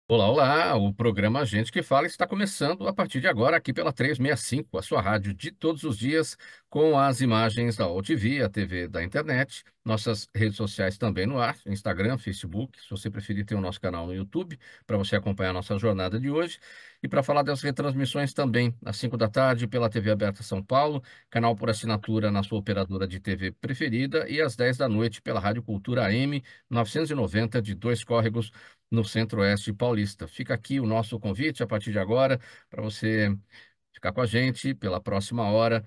Olá, olá! O programa Gente que Fala está começando a partir de agora aqui pela 365, a sua rádio de todos os dias, com as imagens da OTV, a TV da internet, nossas redes sociais também no ar, Instagram, Facebook, se você preferir tem o nosso canal no YouTube, para você acompanhar a nossa jornada de hoje, e para falar das retransmissões também, às 5 da tarde pela TV Aberta São Paulo, canal por assinatura na sua operadora de TV preferida, e às 10 da noite pela Rádio Cultura AM 990 de Dois Córregos, no Centro-Oeste paulista. Fica aqui o nosso convite a partir de agora para você ficar com a gente pela próxima hora,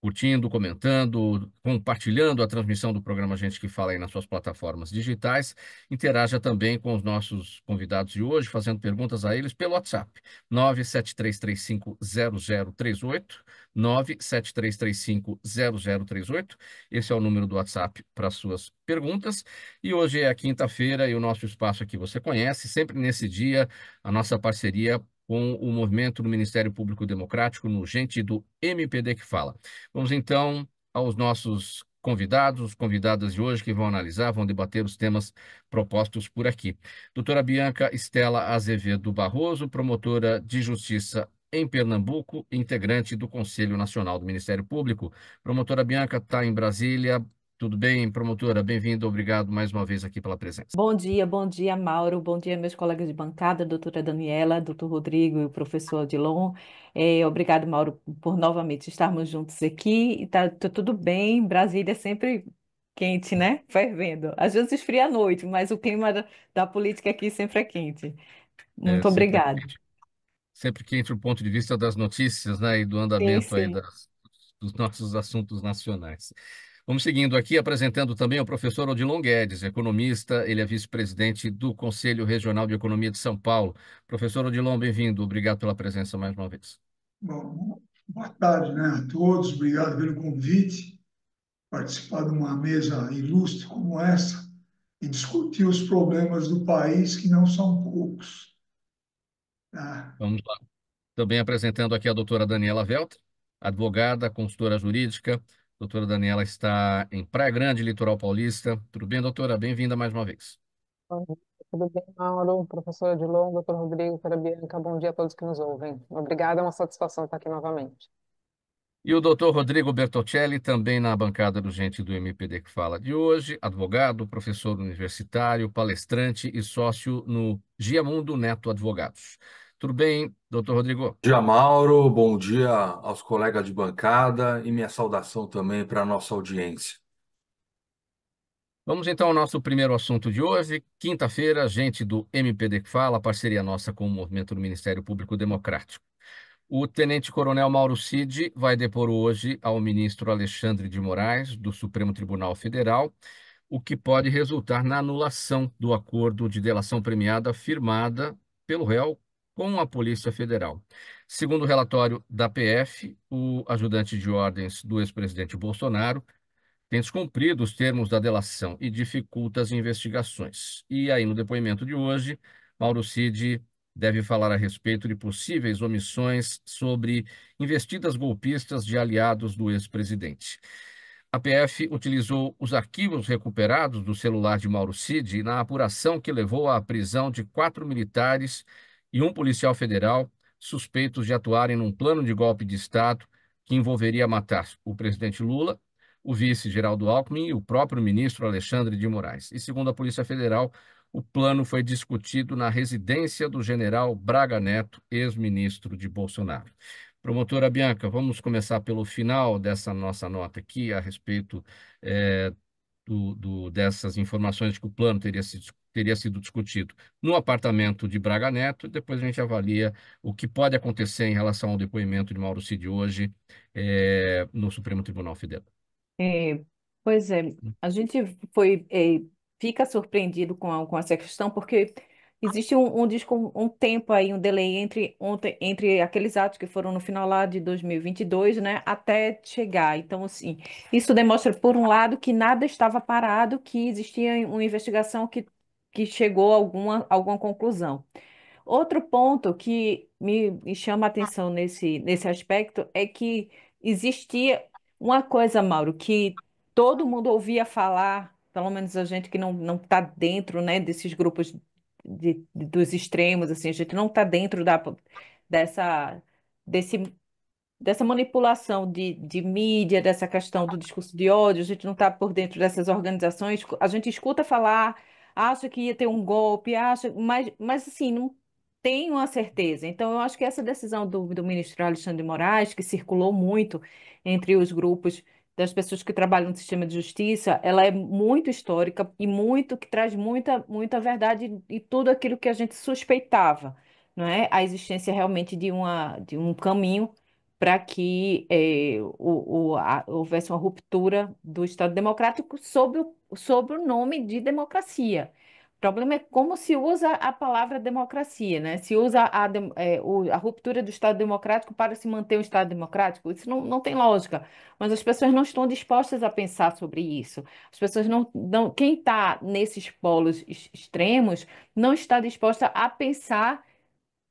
curtindo, comentando, compartilhando a transmissão do programa Gente que Fala aí nas suas plataformas digitais. Interaja também com os nossos convidados de hoje, fazendo perguntas a eles pelo WhatsApp, 973350038, 973350038. Esse é o número do WhatsApp para suas perguntas. E hoje é a quinta-feira e o nosso espaço aqui você conhece, sempre nesse dia, a nossa parceria com o movimento do Ministério Público Democrático no Gente do MPD que Fala. Vamos então aos nossos convidados, convidadas de hoje que vão analisar, vão debater os temas propostos por aqui. Doutora Bianca Estela Azevedo Barroso, promotora de justiça em Pernambuco, integrante do Conselho Nacional do Ministério Público. Promotora Bianca está em Brasília. Tudo bem, promotora? Bem-vinda, obrigado mais uma vez aqui pela presença. Bom dia, Mauro. Bom dia, meus colegas de bancada, doutora Daniela, doutor Rodrigo e o professor Odilon. Obrigado, Mauro, por novamente estarmos juntos aqui. E tá tudo bem. Brasília é sempre quente, né? Fervendo. Às vezes esfria à noite, mas o clima da política aqui sempre é quente. É Muito sempre obrigada. quente, sempre quente o ponto de vista das notícias, né, e do Sim, andamento aí sim. dos nossos assuntos nacionais. Vamos seguindo aqui, apresentando também o professor Odilon Guedes, economista, ele é vice-presidente do Conselho Regional de Economia de São Paulo. Professor Odilon, bem-vindo, obrigado pela presença mais uma vez. Bom, boa tarde, né, a todos. Obrigado pelo convite. Participar de uma mesa ilustre como essa e discutir os problemas do país, que não são poucos. Tá? Vamos lá. Também apresentando aqui a doutora Daniela Velter, advogada, consultora jurídica. Doutora Daniela está em Praia Grande, litoral paulista. Tudo bem, doutora? Bem-vinda mais uma vez. Bom dia, tudo bem, Mauro? Professora Edilon, doutor Rodrigo, doutora Bianca, bom dia a todos que nos ouvem. Obrigada, é uma satisfação estar aqui novamente. E o doutor Rodrigo Bertocelli, também na bancada do Gente do MPD que Fala de hoje, advogado, professor universitário, palestrante e sócio no Giamundo Neto Advogados. Tudo bem, doutor Rodrigo? Bom dia, Mauro. Bom dia aos colegas de bancada e minha saudação também para a nossa audiência. Vamos então ao nosso primeiro assunto de hoje. Quinta-feira, Gente do MPD que Fala, parceria nossa com o Movimento do Ministério Público Democrático. O tenente-coronel Mauro Cid vai depor hoje ao ministro Alexandre de Moraes, do Supremo Tribunal Federal, o que pode resultar na anulação do acordo de delação premiada firmada pelo réu com a Polícia Federal. Segundo o relatório da PF, o ajudante de ordens do ex-presidente Bolsonaro tem descumprido os termos da delação e dificulta as investigações. E aí, no depoimento de hoje, Mauro Cid deve falar a respeito de possíveis omissões sobre investidas golpistas de aliados do ex-presidente. A PF utilizou os arquivos recuperados do celular de Mauro Cid na apuração que levou à prisão de 4 militares e um policial federal suspeitos de atuarem num plano de golpe de Estado que envolveria matar o presidente Lula, o vice Geraldo Alckmin e o próprio ministro Alexandre de Moraes. E segundo a Polícia Federal, o plano foi discutido na residência do general Braga Neto, ex-ministro de Bolsonaro. Promotora Bianca, vamos começar pelo final dessa nossa nota aqui a respeito eh, dessas informações de que o plano teria sido discutido no apartamento de Braga Neto, e depois a gente avalia o que pode acontecer em relação ao depoimento de Mauro Cid hoje no Supremo Tribunal Federal. É, pois é, a gente fica surpreendido com essa questão, porque existe um tempo aí, um delay entre aqueles atos que foram no final lá de 2022, né, até chegar. Então, assim, isso demonstra, por um lado, que nada estava parado, que existia uma investigação que chegou a alguma conclusão. Outro ponto que me chama a atenção nesse aspecto é que existia uma coisa, Mauro, que todo mundo ouvia falar, pelo menos a gente que não está dentro, né, desses grupos dos extremos, assim, a gente não está dentro dessa, desse dessa manipulação de mídia, dessa questão do discurso de ódio, a gente não está por dentro dessas organizações, a gente escuta falar, acha que ia ter um golpe, acha, mas assim, não tem uma certeza. Então, eu acho que essa decisão do ministro Alexandre de Moraes, que circulou muito entre os grupos das pessoas que trabalham no sistema de justiça, ela é muito histórica e muito que traz muita verdade e tudo aquilo que a gente suspeitava, não é? A existência realmente de um caminho para que houvesse uma ruptura do Estado Democrático sob o nome de democracia. O problema é como se usa a palavra democracia, né? Se usa a ruptura do Estado Democrático para se manter o Estado Democrático. Isso não tem lógica. Mas as pessoas não estão dispostas a pensar sobre isso. As pessoas quem está nesses polos extremos não está disposta a pensar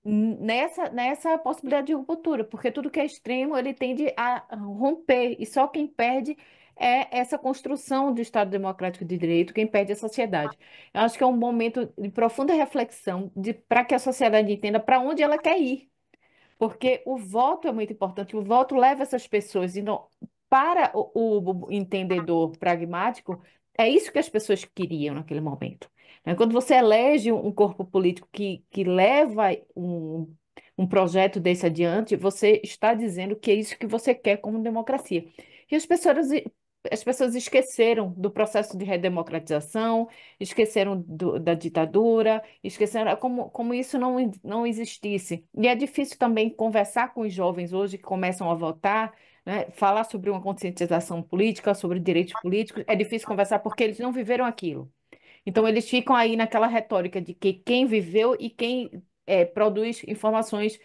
nessa possibilidade de ruptura, porque tudo que é extremo ele tende a romper, e só quem perde é essa construção do Estado Democrático de Direito, quem perde é a sociedade. Eu acho que é um momento de profunda reflexão para que a sociedade entenda para onde ela quer ir. Porque o voto é muito importante, o voto leva essas pessoas. Então, para o entendedor pragmático, é isso que as pessoas queriam naquele momento. Né? Quando você elege um corpo político que leva um projeto desse adiante, você está dizendo que é isso que você quer como democracia. E as pessoas esqueceram do processo de redemocratização, esqueceram da ditadura, esqueceram como isso não existisse. E é difícil também conversar com os jovens hoje que começam a votar, né, falar sobre uma conscientização política, sobre direitos políticos. É difícil conversar porque eles não viveram aquilo. Então, eles ficam aí naquela retórica de que quem viveu e quem produz informações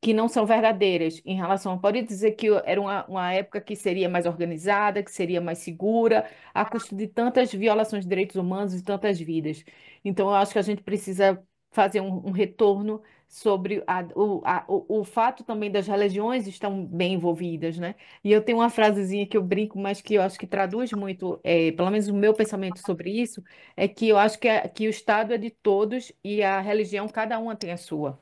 que não são verdadeiras em relação. Pode dizer que era uma época que seria mais organizada, que seria mais segura, a custo de tantas violações de direitos humanos e tantas vidas. Então, eu acho que a gente precisa fazer um retorno sobre o fato também das religiões estão bem envolvidas, né? E eu tenho uma frasezinha que eu brinco, mas que eu acho que traduz muito, pelo menos o meu pensamento sobre isso, é que eu acho que o Estado é de todos e a religião, cada uma tem a sua.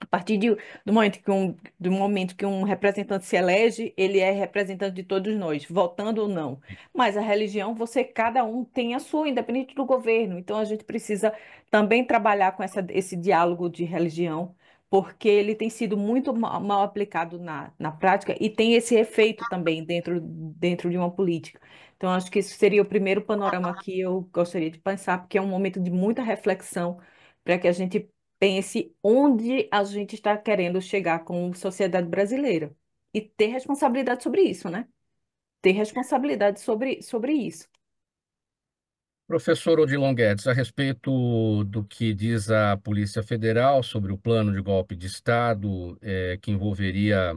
A partir do momento que um representante se elege, ele é representante de todos nós, votando ou não. Mas a religião, cada um tem a sua, independente do governo. Então a gente precisa também trabalhar com esse diálogo de religião, porque ele tem sido muito mal aplicado na prática e tem esse efeito também dentro de uma política. Então acho que isso seria o primeiro panorama que eu gostaria de pensar, porque é um momento de muita reflexão para que a gente pense onde a gente está querendo chegar como sociedade brasileira e ter responsabilidade sobre isso, né? Ter responsabilidade sobre isso. Professor Odilon Guedes, a respeito do que diz a Polícia Federal sobre o plano de golpe de Estado que envolveria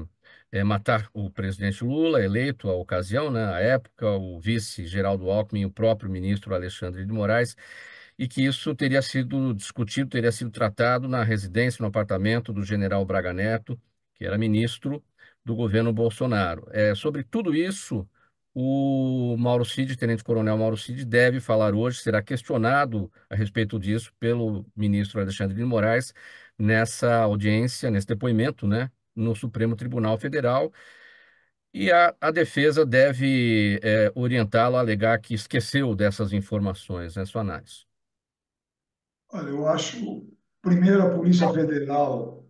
matar o presidente Lula, eleito à ocasião, né, à época, o vice Geraldo Alckmin e o próprio ministro Alexandre de Moraes, e que isso teria sido discutido, teria sido tratado na residência, no apartamento do general Braga Neto, que era ministro do governo Bolsonaro. Sobre tudo isso, o Mauro Cid, tenente-coronel Mauro Cid, deve falar hoje, será questionado a respeito disso pelo ministro Alexandre de Moraes nessa audiência, nesse depoimento, né, no Supremo Tribunal Federal, e a defesa deve orientá-lo a alegar que esqueceu dessas informações, né, sua análise. Olha, eu acho, primeiro, a Polícia Federal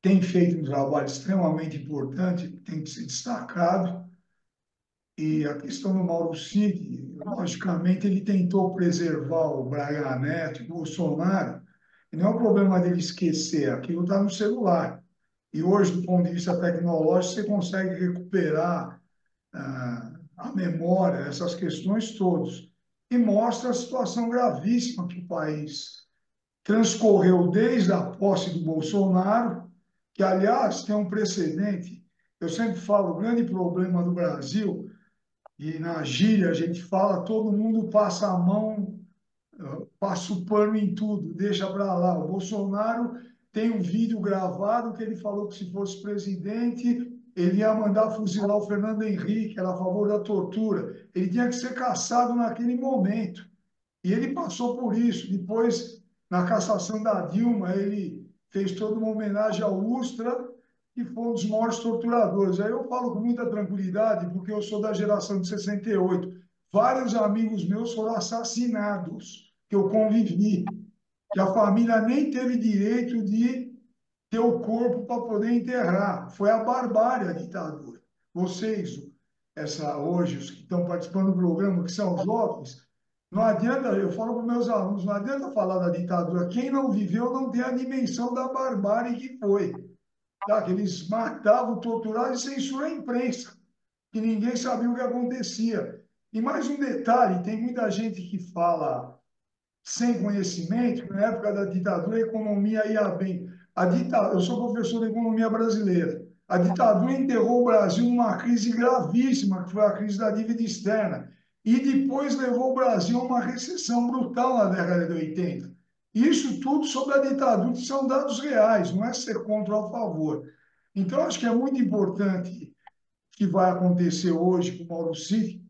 tem feito um trabalho extremamente importante, que tem que ser destacado, e a questão do Mauro Cid, logicamente, ele tentou preservar o Braga Neto e o Bolsonaro, e não é um problema dele esquecer, aquilo está no celular. E hoje, do ponto de vista tecnológico, você consegue recuperar a memória, essas questões todas. E mostra a situação gravíssima que o país transcorreu desde a posse do Bolsonaro, que, aliás, tem um precedente. Eu sempre falo, o grande problema do Brasil, e na gíria a gente fala, todo mundo passa a mão, passa o pano em tudo, deixa para lá. O Bolsonaro tem um vídeo gravado que ele falou que se fosse presidente, ele ia mandar fuzilar o Fernando Henrique, era a favor da tortura. Ele tinha que ser caçado naquele momento. E ele passou por isso. Depois Na cassação da Dilma, ele fez toda uma homenagem ao Ustra, que foi um dos maiores torturadores. Aí eu falo com muita tranquilidade, porque eu sou da geração de 68. Vários amigos meus foram assassinados, que eu convivi, que a família nem teve direito de ter o corpo para poder enterrar. Foi a barbárie, a ditadura. Vocês, hoje, os que estão participando do programa, que são jovens, não adianta, eu falo para meus alunos, não adianta falar da ditadura. Quem não viveu não tem a dimensão da barbárie que foi. Tá? Que eles matavam, torturavam e censuraram a imprensa, que ninguém sabia o que acontecia. E mais um detalhe, tem muita gente que fala sem conhecimento, que na época da ditadura a economia ia bem. Eu sou professor de economia brasileira. A ditadura enterrou o Brasil numa crise gravíssima, que foi a crise da dívida externa, e depois levou o Brasil a uma recessão brutal na década de 80. Isso tudo sob a ditadura, que são dados reais, não é ser contra ou a favor. Então, acho que é muito importante que vai acontecer hoje com o Mauro Cid,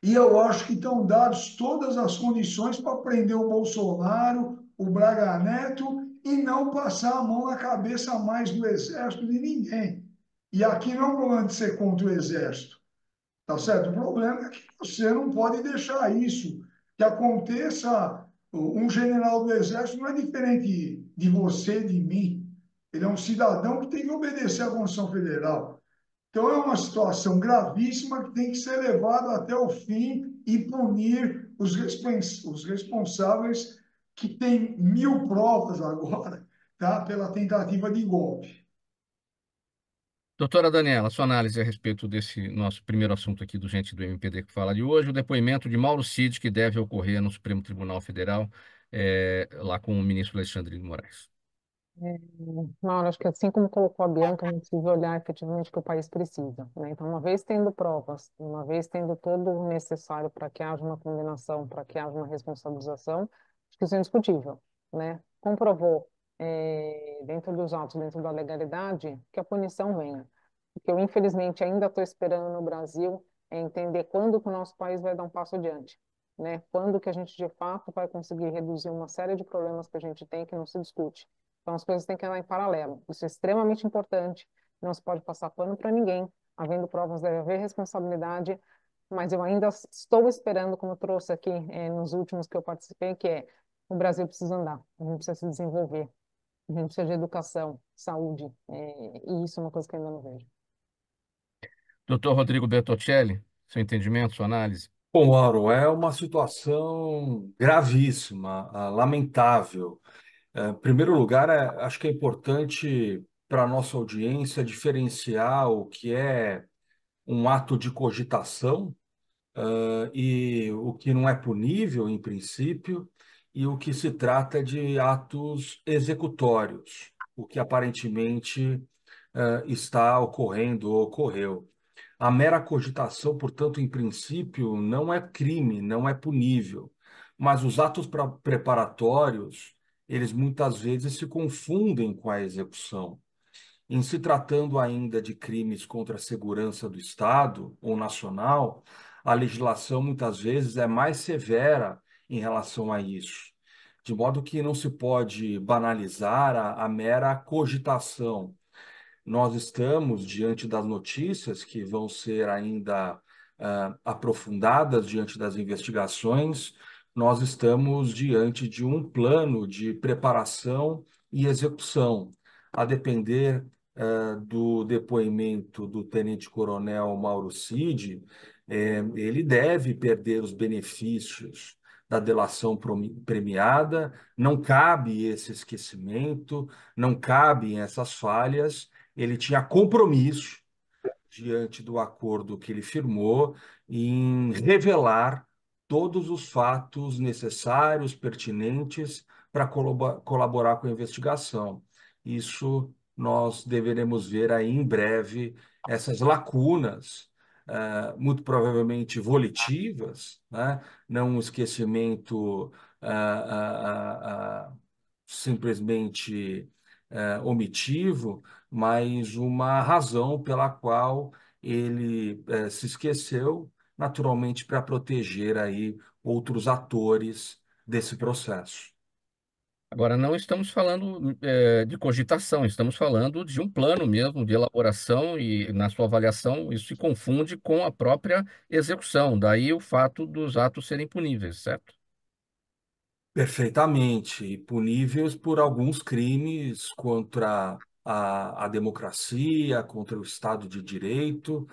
e eu acho que estão dadas todas as condições para prender o Bolsonaro, o Braga Neto, e não passar a mão na cabeça mais do Exército de ninguém. E aqui não é um problema de ser contra o Exército, tá certo? O problema é que você não pode deixar isso, que aconteça. Um general do Exército não é diferente de você, de mim. Ele é um cidadão que tem que obedecer à Constituição Federal. Então, é uma situação gravíssima que tem que ser levada até o fim e punir os responsáveis, que têm 1000 provas agora, tá? Pela tentativa de golpe. Doutora Daniela, sua análise a respeito desse nosso primeiro assunto aqui do Gente do MPD que fala de hoje, o depoimento de Mauro Cid, que deve ocorrer no Supremo Tribunal Federal, lá com o ministro Alexandre de Moraes. Mauro, acho que assim como colocou a Bianca, a gente precisa olhar efetivamente o que o país precisa, né? Então, uma vez tendo provas, uma vez tendo todo o necessário para que haja uma condenação, para que haja uma responsabilização, acho que isso é indiscutível, né? Comprovou, dentro dos autos, dentro da legalidade, que a punição venha. O que eu, infelizmente, ainda estou esperando no Brasil é entender quando que o nosso país vai dar um passo adiante, né? Quando que a gente, de fato, vai conseguir reduzir uma série de problemas que a gente tem que não se discute. Então, as coisas têm que andar em paralelo. Isso é extremamente importante. Não se pode passar pano para ninguém. Havendo provas, deve haver responsabilidade. Mas eu ainda estou esperando, como eu trouxe aqui nos últimos que eu participei, que é o Brasil precisa andar, a gente precisa se desenvolver, a gente precisa de educação, saúde, e isso é uma coisa que eu ainda não vejo. Doutor Rodrigo Bertocelli, seu entendimento, sua análise? Bom, Mauro, é uma situação gravíssima, lamentável. Em primeiro lugar, acho que é importante para a nossa audiência diferenciar o que é um ato de cogitação, e o que não é punível, em princípio, e o que se trata de atos executórios, o que aparentemente está ocorrendo ou ocorreu. A mera cogitação, portanto, em princípio, não é crime, não é punível, mas os atos preparatórios, eles muitas vezes se confundem com a execução. Em se tratando ainda de crimes contra a segurança do Estado ou nacional, a legislação muitas vezes é mais severa em relação a isso, de modo que não se pode banalizar a mera cogitação. Nós estamos diante das notícias que vão ser ainda aprofundadas diante das investigações. Nós estamos diante de um plano de preparação e execução, a depender do depoimento do tenente-coronel Mauro Cid. Ele deve perder os benefícios da delação premiada, não cabe esse esquecimento, não cabem essas falhas. Ele tinha compromisso diante do acordo que ele firmou em revelar todos os fatos necessários, pertinentes para colaborar com a investigação. Isso nós deveremos ver aí em breve essas lacunas, muito provavelmente volitivas, né? Não um esquecimento simplesmente omitivo, mas uma razão pela qual ele se esqueceu, naturalmente para proteger aí outros atores desse processo. Agora, não estamos falando de cogitação, estamos falando de um plano mesmo, de elaboração, e na sua avaliação isso se confunde com a própria execução, daí o fato dos atos serem puníveis, certo? Perfeitamente, e puníveis por alguns crimes contra a democracia, contra o Estado de Direito,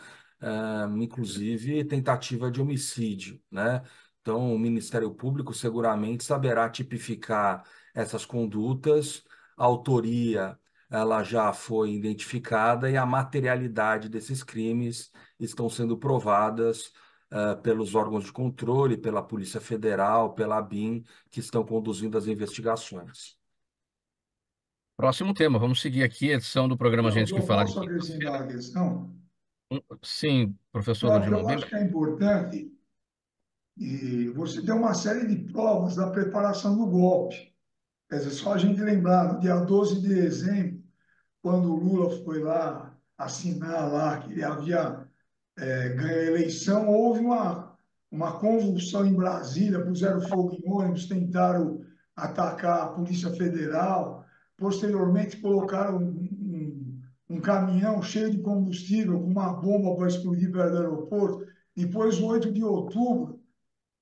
inclusive tentativa de homicídio, né? Então, o Ministério Público seguramente saberá tipificar essas condutas, a autoria ela já foi identificada e a materialidade desses crimes estão sendo provadas pelos órgãos de controle, pela Polícia Federal, pela ABIN, que estão conduzindo as investigações. Próximo tema, vamos seguir aqui a edição do programa Gente que Eu Fala de posso quinta-feira. acrescentar uma questão? Sim, professor Não, que Odilon, eu bem. acho que é importante, e você tem uma série de provas da preparação do golpe. Quer dizer, só a gente lembrar, no dia 12 de dezembro, quando o Lula foi lá assinar lá que ele havia ganho a eleição, houve uma convulsão em Brasília, puseram fogo em ônibus, tentaram atacar a Polícia Federal, posteriormente colocaram um caminhão cheio de combustível com uma bomba para explodir perto do aeroporto. Depois, o 8 de outubro,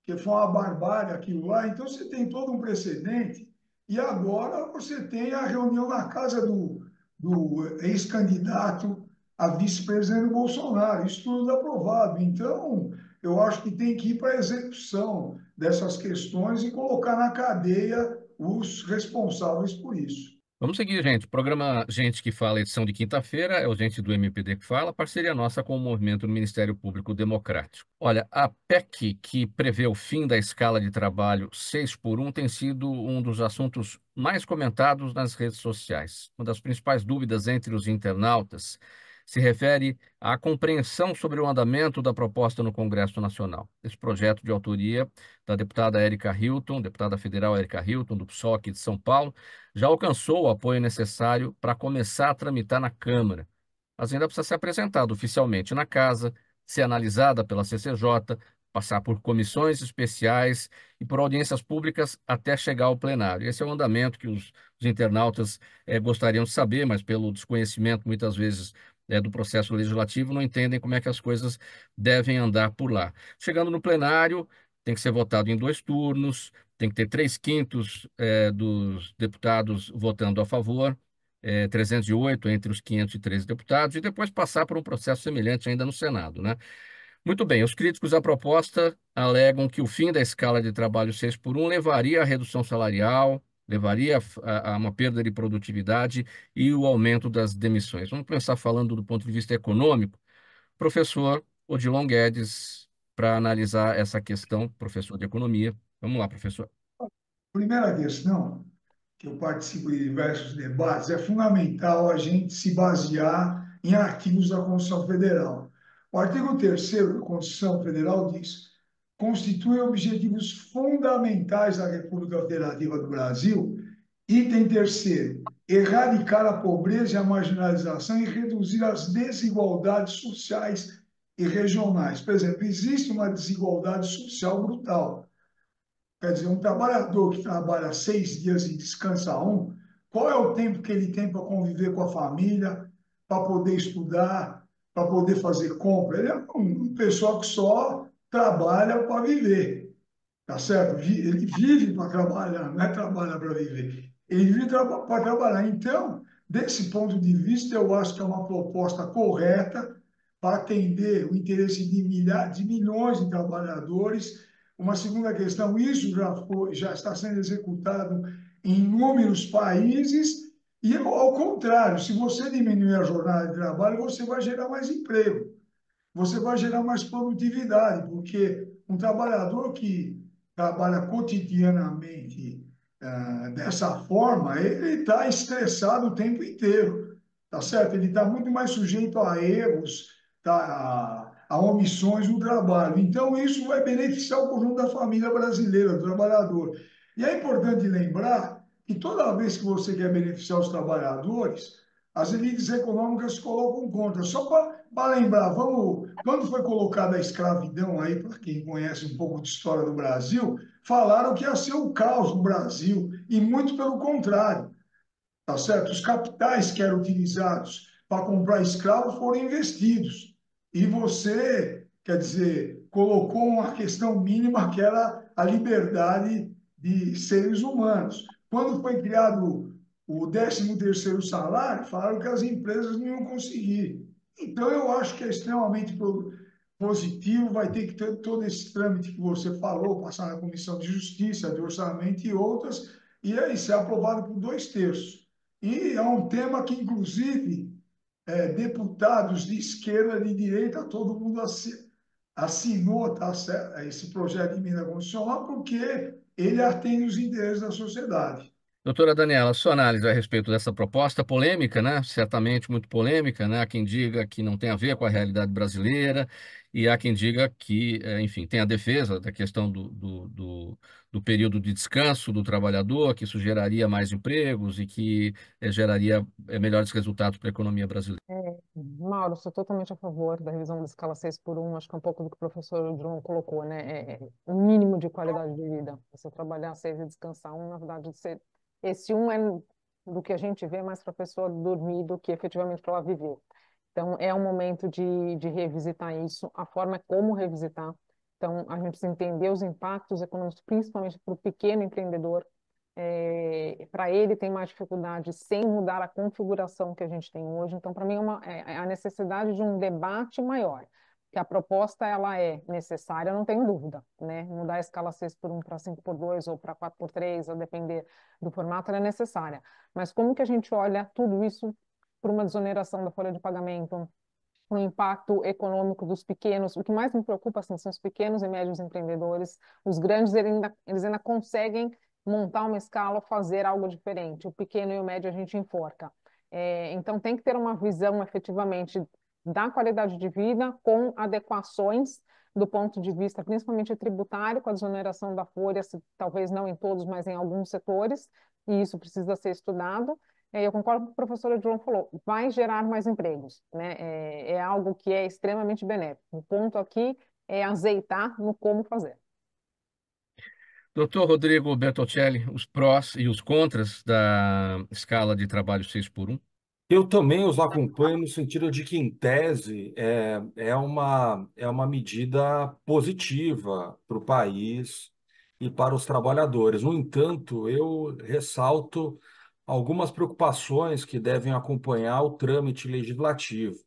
que foi uma barbárie aquilo lá. Então, você tem todo um precedente. E agora você tem a reunião na casa do ex-candidato a vice-presidente Bolsonaro. Isso tudo aprovado. Então, eu acho que tem que ir para a execução dessas questões e colocar na cadeia os responsáveis por isso. Vamos seguir, gente. O programa Gente que Fala, edição de quinta-feira, é o Gente do MPD que fala, parceria nossa com o Movimento do Ministério Público Democrático. Olha, a PEC, que prevê o fim da escala de trabalho 6 por 1, tem sido um dos assuntos mais comentados nas redes sociais. Uma das principais dúvidas entre os internautas se refere à compreensão sobre o andamento da proposta no Congresso Nacional. Esse projeto de autoria da deputada Érica Hilton, deputada federal Érica Hilton, do PSOL aqui de São Paulo, já alcançou o apoio necessário para começar a tramitar na Câmara, mas ainda precisa ser apresentada oficialmente na Casa, ser analisada pela CCJ, passar por comissões especiais e por audiências públicas até chegar ao plenário. Esse é o andamento que os internautas gostariam de saber, mas pelo desconhecimento, muitas vezes, do processo legislativo, não entendem como é que as coisas devem andar por lá. Chegando no plenário, tem que ser votado em 2 turnos, tem que ter 3/5 dos deputados votando a favor, 308 entre os 513 deputados, e depois passar por um processo semelhante ainda no Senado, né? Muito bem, os críticos à proposta alegam que o fim da escala de trabalho 6 por 1 levaria à redução salarial, levaria a uma perda de produtividade e o aumento das demissões. Vamos começar falando do ponto de vista econômico. Professor Odilon Guedes, para analisar essa questão, professor de economia. Vamos lá, professor. Primeira questão, que eu participo de diversos debates, é fundamental a gente se basear em artigos da Constituição Federal. O artigo 3º da Constituição Federal diz: constitui objetivos fundamentais da República Federativa do Brasil, item 3º, erradicar a pobreza e a marginalização e reduzir as desigualdades sociais e regionais. Por exemplo, existe uma desigualdade social brutal. Quer dizer, um trabalhador que trabalha 6 dias e descansa um, qual é o tempo que ele tem para conviver com a família, para poder estudar, para poder fazer compra? Ele é um pessoal que só trabalha para viver, tá certo? Ele vive para trabalhar, não é trabalha para viver. Ele vive para trabalhar. Então, desse ponto de vista, eu acho que é uma proposta correta para atender o interesse de milhares, de milhões de trabalhadores. Uma segunda questão, isso já está sendo executado em inúmeros países, e ao contrário, se você diminuir a jornada de trabalho, você vai gerar mais emprego, você vai gerar mais produtividade, porque um trabalhador que trabalha cotidianamente dessa forma, ele está estressado o tempo inteiro, tá certo? Ele está muito mais sujeito a erros, tá? A omissões no trabalho. Então, isso vai beneficiar o conjunto da família brasileira, do trabalhador. E é importante lembrar que toda vez que você quer beneficiar os trabalhadores, as elites econômicas se colocam contra. Só para lembrar, quando foi colocada a escravidão aí, para quem conhece um pouco de história do Brasil, falaram que ia ser um caos no Brasil, e muito pelo contrário, tá certo? Os capitais que eram utilizados para comprar escravos foram investidos. E você, quer dizer, colocou uma questão mínima que era a liberdade de seres humanos. Quando foi criado o 13º salário, falaram que as empresas não iam conseguir. Então, eu acho que é extremamente positivo, vai ter que ter todo esse trâmite que você falou, passar na Comissão de Justiça, de Orçamento e outras, e aí ser aprovado por 2/3. E é um tema que, inclusive, deputados de esquerda, de direita, todo mundo assinou, tá certo, esse projeto de emenda constitucional, porque ele atende os interesses da sociedade. Doutora Daniela, sua análise a respeito dessa proposta polêmica, né? Certamente muito polêmica, né? Há quem diga que não tem a ver com a realidade brasileira e há quem diga que, enfim, tem a defesa da questão do período de descanso do trabalhador, que isso geraria mais empregos e que geraria melhores resultados para a economia brasileira. Mauro, sou totalmente a favor da revisão da escala 6x1. Acho que é um pouco do que o professor João colocou, né? Um mínimo de qualidade de vida. Você trabalhar 6 e descansar 1, na verdade, esse 1 é do que a gente vê mais para a pessoa dormir do que efetivamente para ela viver. Então, é um momento de revisitar isso, a forma é como revisitar. Então, a gente precisa entender os impactos econômicos, principalmente para o pequeno empreendedor. Para ele tem mais dificuldade sem mudar a configuração que a gente tem hoje. Então, para mim, é a necessidade de um debate maior. Que a proposta ela é necessária, não tenho dúvida, né? Mudar a escala 6x1 para 5x2 ou para 4x3, a depender do formato, ela é necessária. Mas como que a gente olha tudo isso para uma desoneração da folha de pagamento, o impacto econômico dos pequenos? O que mais me preocupa assim, são os pequenos e médios empreendedores. Os grandes eles ainda conseguem montar uma escala, fazer algo diferente. O pequeno e o médio a gente enforca. Então tem que ter uma visão efetivamente da qualidade de vida com adequações do ponto de vista principalmente tributário, com a desoneração da folha, talvez não em todos, mas em alguns setores, e isso precisa ser estudado. Eu concordo com o que o professor João falou, vai gerar mais empregos, né? É algo que é extremamente benéfico. O ponto aqui é azeitar no como fazer. Doutor Rodrigo Bertoncelli, os prós e os contras da escala de trabalho 6x1. Eu também os acompanho no sentido de que, em tese, é uma medida positiva para o país e para os trabalhadores. No entanto, eu ressalto algumas preocupações que devem acompanhar o trâmite legislativo.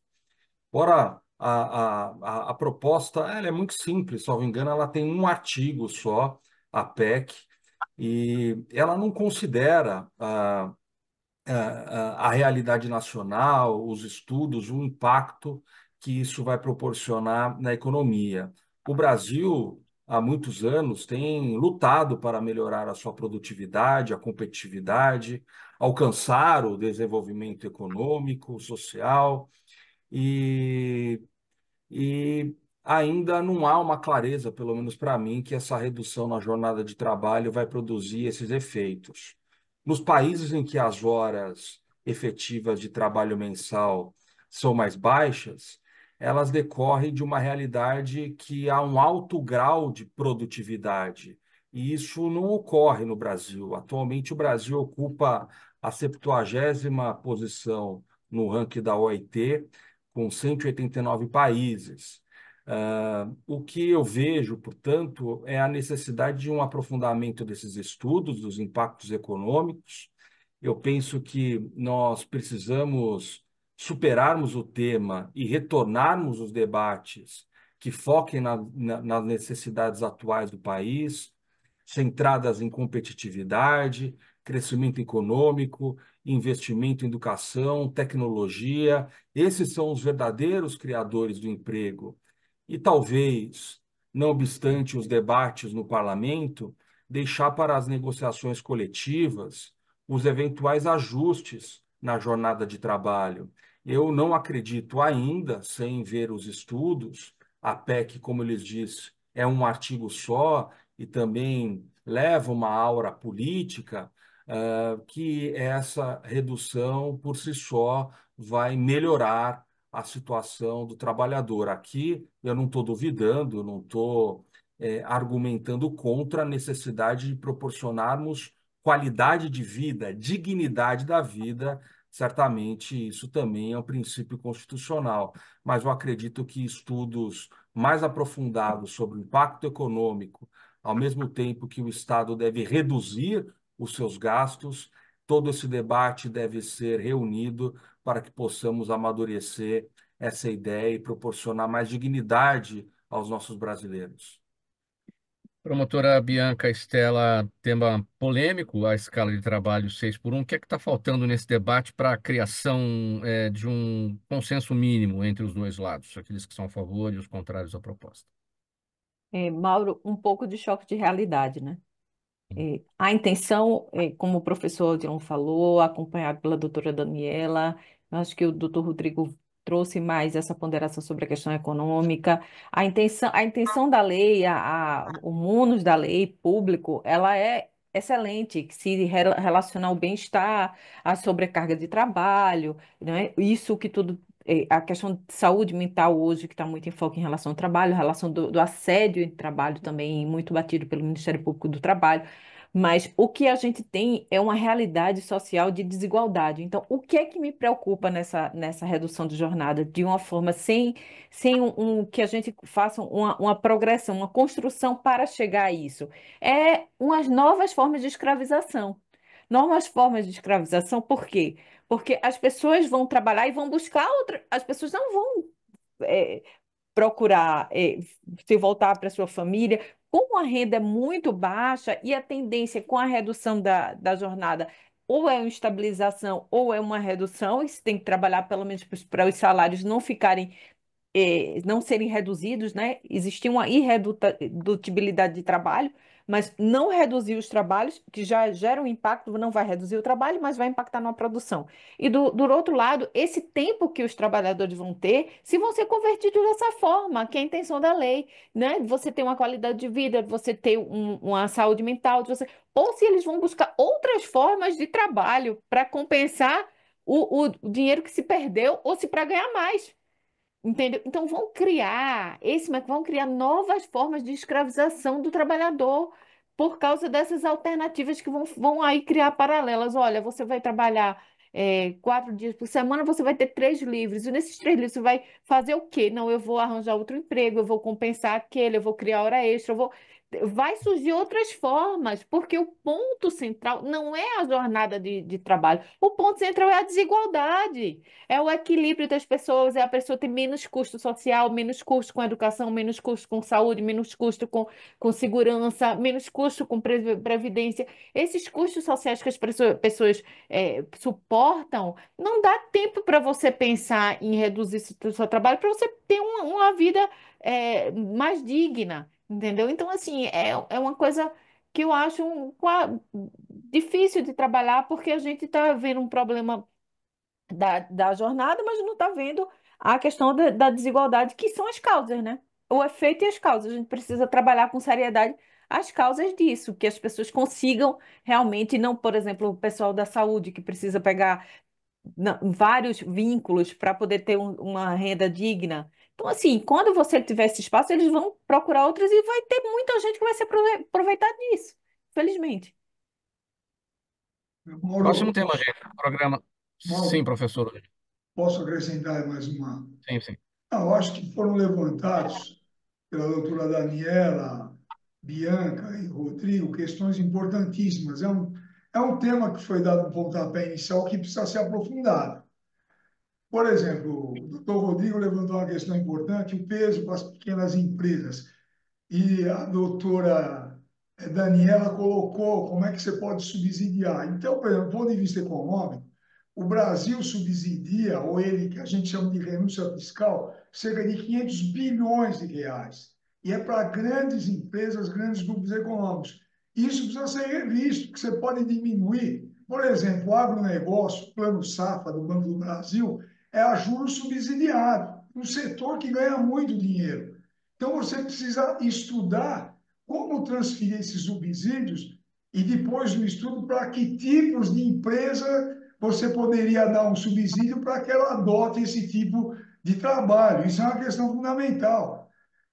Ora, a proposta ela é muito simples, salvo engano, ela tem um artigo só, a PEC, e ela não considera a realidade nacional, os estudos, o impacto que isso vai proporcionar na economia. O Brasil, há muitos anos, tem lutado para melhorar a sua produtividade, a competitividade, alcançar o desenvolvimento econômico, social, e e ainda não há uma clareza, pelo menos para mim, que essa redução na jornada de trabalho vai produzir esses efeitos. Nos países em que as horas efetivas de trabalho mensal são mais baixas, elas decorrem de uma realidade que há um alto grau de produtividade. E isso não ocorre no Brasil. Atualmente, o Brasil ocupa a 70ª posição no ranking da OIT, com 189 países. O que eu vejo, portanto, é a necessidade de um aprofundamento desses estudos, dos impactos econômicos. Eu penso que nós precisamos superarmos o tema e retornarmos os debates que foquem nas necessidades atuais do país, centradas em competitividade, crescimento econômico, investimento em educação, tecnologia. Esses são os verdadeiros criadores do emprego. E talvez, não obstante os debates no parlamento, deixar para as negociações coletivas os eventuais ajustes na jornada de trabalho. Eu não acredito ainda, sem ver os estudos, a PEC, como eu lhes disse, é um artigo só e também leva uma aura política, que essa redução por si só vai melhorar a situação do trabalhador. Aqui eu não estou duvidando, não estou argumentando contra a necessidade de proporcionarmos qualidade de vida, dignidade da vida. Certamente isso também é um princípio constitucional, mas eu acredito que estudos mais aprofundados sobre o impacto econômico, ao mesmo tempo que o Estado deve reduzir os seus gastos, todo esse debate deve ser reunido para que possamos amadurecer essa ideia e proporcionar mais dignidade aos nossos brasileiros. Promotora Bianca Estela, tema polêmico, a escala de trabalho 6x1. O que é que está faltando nesse debate para a criação de um consenso mínimo entre os dois lados, aqueles que são a favor e os contrários à proposta? Mauro, um pouco de choque de realidade, né? A intenção, como o professor Odilon falou, acompanhado pela doutora Daniela, eu acho que o doutor Rodrigo trouxe mais essa ponderação sobre a questão econômica. A intenção da lei, o munus da lei público, ela é excelente, que se relaciona ao bem-estar, à sobrecarga de trabalho, né? Isso que tudo. A questão de saúde mental hoje, que está muito em foco em relação ao trabalho, a relação do assédio em trabalho também, muito batido pelo Ministério Público do Trabalho. Mas o que a gente tem é uma realidade social de desigualdade. Então, o que é que me preocupa nessa redução de jornada, de uma forma sem que a gente faça uma progressão, uma construção para chegar a isso? É umas novas formas de escravização. Novas formas de escravização, por quê? Porque as pessoas vão trabalhar e vão buscar outra. As pessoas não vão é, procurar se voltar para sua família. Como a renda é muito baixa e a tendência com a redução da jornada ou é uma estabilização ou é uma redução, e se tem que trabalhar pelo menos para os salários não ficarem não serem reduzidos, né? Existia uma irredutibilidade de trabalho, mas não reduzir os trabalhos, que já gera um impacto, não vai reduzir o trabalho, mas vai impactar na produção. E do outro lado, esse tempo que os trabalhadores vão ter, se vão ser convertidos dessa forma, que é a intenção da lei, né? Você ter uma qualidade de vida, você ter uma saúde mental, ou se eles vão buscar outras formas de trabalho para compensar o dinheiro que se perdeu ou se para ganhar mais. Entendeu? Então vão criar novas formas de escravização do trabalhador por causa dessas alternativas que vão aí criar paralelas. Olha, você vai trabalhar 4 dias por semana, você vai ter 3 livres. E nesses 3 livros você vai fazer o quê? Não, eu vou arranjar outro emprego, eu vou compensar aquele, eu vou criar hora extra, eu vou. Vai surgir outras formas, porque o ponto central não é a jornada de trabalho, o ponto central é a desigualdade. É o equilíbrio das pessoas, é a pessoa ter menos custo social, menos custo com educação, menos custo com saúde, menos custo com segurança, menos custo com previdência. Esses custos sociais que as pessoas suportam, não dá tempo para você pensar em reduzir o seu trabalho, para você ter uma vida mais digna, entendeu? Então, assim, é uma coisa que eu acho difícil de trabalhar, porque a gente está vendo um problema da jornada, mas não está vendo a questão da desigualdade, que são as causas, né? O efeito e as causas. A gente precisa trabalhar com seriedade as causas disso, que as pessoas consigam realmente, não, por exemplo, o pessoal da saúde que precisa pegar vários vínculos para poder ter uma renda digna. Então, assim, quando você tiver esse espaço, eles vão procurar outros e vai ter muita gente que vai se aproveitar disso, felizmente. Próximo Mauro, tema, gente. Programa. Sim, Mauro, professor. posso acrescentar mais uma? Sim, sim. Não, eu acho que foram levantados pela doutora Daniela, Bianca e Rodrigo questões importantíssimas. É um tema que foi dado um pontapé inicial que precisa ser aprofundado. Por exemplo, o doutor Rodrigo levantou uma questão importante, o peso para as pequenas empresas. E a doutora Daniela colocou como é que você pode subsidiar. Então, por exemplo, do ponto de vista econômico, o Brasil subsidia, ou ele, que a gente chama de renúncia fiscal, cerca de 500 bilhões de reais. E é para grandes empresas, grandes grupos econômicos. Isso precisa ser revisto, que você pode diminuir. Por exemplo, o agronegócio, o Plano Safra do Banco do Brasil, é a juros subsidiado, um setor que ganha muito dinheiro. Então, você precisa estudar como transferir esses subsídios e depois do estudo para que tipos de empresa você poderia dar um subsídio para que ela adote esse tipo de trabalho. Isso é uma questão fundamental.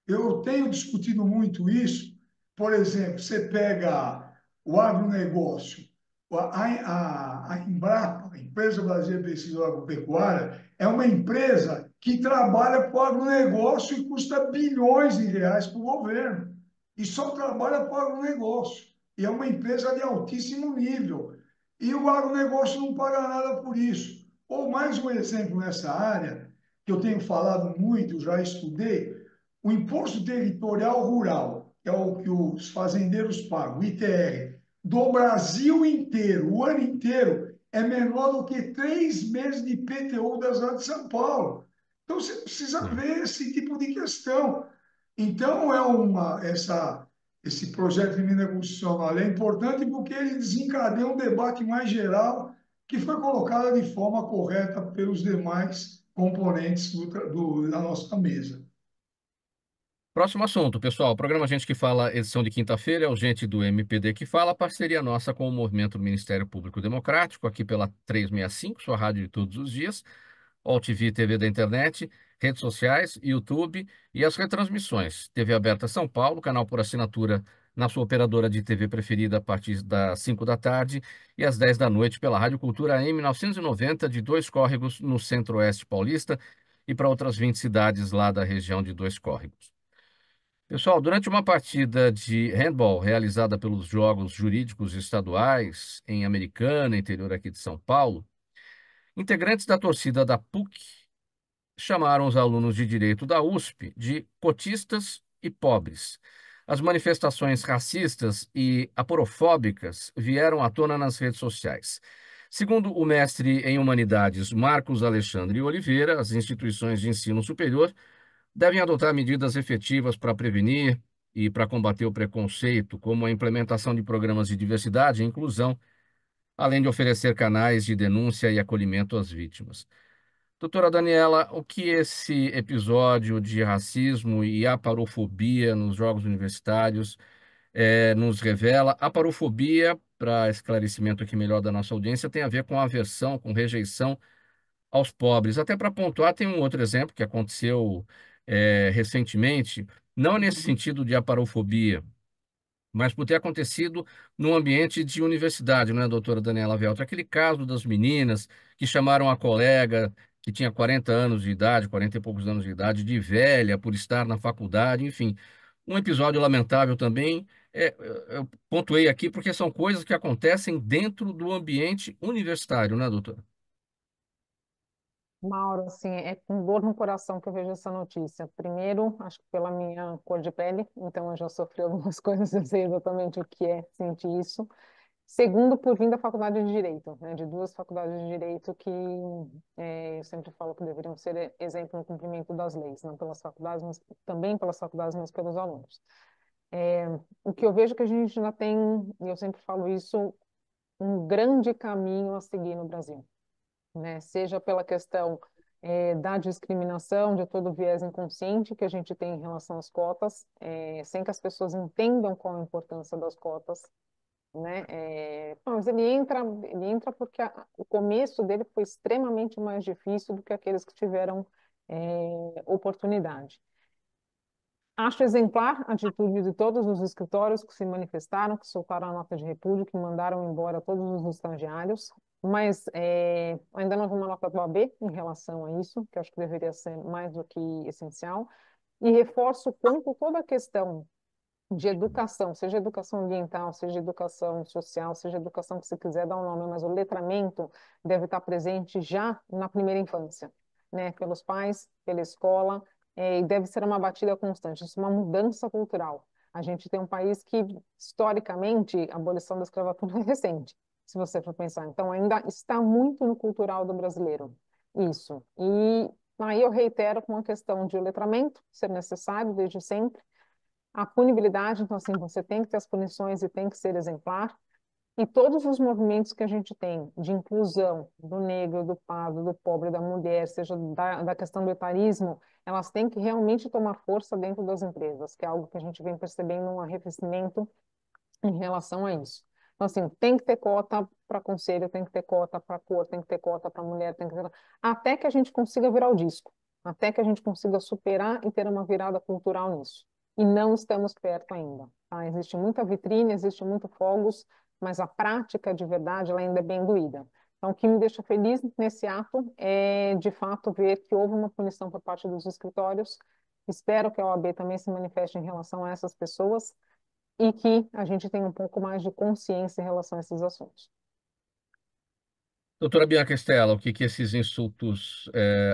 Eu tenho discutido muito isso. Por exemplo, você pega o agronegócio, a Embrapa, a Empresa Brasileira de Pesquisa Agropecuária, é uma empresa que trabalha com o agronegócio e custa bilhões de reais para o governo. E só trabalha com o agronegócio. E é uma empresa de altíssimo nível. E o agronegócio não paga nada por isso. Ou mais um exemplo nessa área, que eu tenho falado muito, já estudei, o Imposto Territorial Rural, que é o que os fazendeiros pagam, o ITR, do Brasil inteiro, o ano inteiro, é menor do que 3 meses de IPTU das cidade de São Paulo. Então, você precisa Hum. ver esse tipo de questão. Então, esse projeto de emenda constitucional é importante porque ele desencadeia um debate mais geral que foi colocado de forma correta pelos demais componentes da nossa mesa. Próximo assunto, pessoal. O programa Gente que Fala, edição de quinta-feira, é o Gente do MPD que Fala, parceria nossa com o Movimento do Ministério Público Democrático, aqui pela 365, sua rádio de todos os dias, OLTV TV da internet, redes sociais, YouTube e as retransmissões. TV aberta São Paulo, canal por assinatura na sua operadora de TV preferida a partir das 5 da tarde e às 10 da noite pela Rádio Cultura AM 990 de Dois Córregos, no Centro-Oeste Paulista e para outras 20 cidades lá da região de Dois Córregos. Pessoal, durante uma partida de handball realizada pelos Jogos Jurídicos Estaduais em Americana, interior aqui de São Paulo, integrantes da torcida da PUC chamaram os alunos de direito da USP de cotistas e pobres. As manifestações racistas e aporofóbicas vieram à tona nas redes sociais. Segundo o mestre em Humanidades Marcos Alexandre Oliveira, as instituições de ensino superior devem adotar medidas efetivas para prevenir e para combater o preconceito, como a implementação de programas de diversidade e inclusão, além de oferecer canais de denúncia e acolhimento às vítimas. Doutora Daniela, o que esse episódio de racismo e aparofobia nos Jogos Universitários nos revela? Aparofobia, para esclarecimento aqui melhor da nossa audiência, tem a ver com aversão, com rejeição aos pobres. Até para pontuar, tem um outro exemplo que aconteceu recentemente, não nesse sentido de aparofobia, mas por ter acontecido no ambiente de universidade, não é, doutora Daniela Veltra? Aquele caso das meninas que chamaram a colega que tinha 40 anos de idade, 40 e poucos anos de idade, de velha por estar na faculdade, enfim. Um episódio lamentável também. Eu pontuei aqui porque são coisas que acontecem dentro do ambiente universitário, né, doutora? Mauro, assim, é com dor no coração que eu vejo essa notícia. Primeiro, acho que pela minha cor de pele, então eu já sofri algumas coisas, eu sei exatamente o que é sentir isso. Segundo, por vir da faculdade de Direito, né, de duas faculdades de Direito que eu sempre falo que deveriam ser exemplo no cumprimento das leis, não pelas faculdades, mas também pelas faculdades, mas pelos alunos. O que eu vejo que a gente ainda tem, e eu sempre falo isso, um grande caminho a seguir no Brasil, né? Seja pela questão da discriminação, de todo o viés inconsciente que a gente tem em relação às cotas, sem que as pessoas entendam qual a importância das cotas, né? Mas ele entra porque o começo dele foi extremamente mais difícil do que aqueles que tiveram oportunidade. Acho exemplar a atitude de todos os escritórios que se manifestaram, que soltaram a nota de repúdio, que mandaram embora todos os estagiários, mas ainda não vi uma nota do AB em relação a isso, que acho que deveria ser mais do que essencial, e reforço o quanto toda a questão de educação, seja educação ambiental, seja educação social, seja educação que você quiser dar um nome, mas o letramento deve estar presente já na primeira infância, né? Pelos pais, pela escola, e deve ser uma batida constante, isso é uma mudança cultural. A gente tem um país que, historicamente, a abolição da escravatura é recente, se você for pensar. Então, ainda está muito no cultural do brasileiro, isso. E aí eu reitero com a questão de o letramento ser necessário desde sempre, a punibilidade, então, assim, você tem que ter as punições e tem que ser exemplar. E todos os movimentos que a gente tem de inclusão do negro, do pardo, do pobre, da mulher, seja da questão do etarismo, elas têm que realmente tomar força dentro das empresas, que é algo que a gente vem percebendo um arrefecimento em relação a isso. Então, assim, tem que ter cota para conselho, tem que ter cota para cor, tem que ter cota para mulher, tem que ter... até que a gente consiga virar o disco. até que a gente consiga superar e ter uma virada cultural nisso. E não estamos perto ainda. Tá? Existe muita vitrine, existe muito fogos, mas a prática de verdade ela ainda é bem doída. Então, o que me deixa feliz nesse ato é, de fato, ver que houve uma punição por parte dos escritórios. Espero que a OAB também se manifeste em relação a essas pessoas e que a gente tenha um pouco mais de consciência em relação a esses assuntos. Doutora Bianca Estela, o que que esses insultos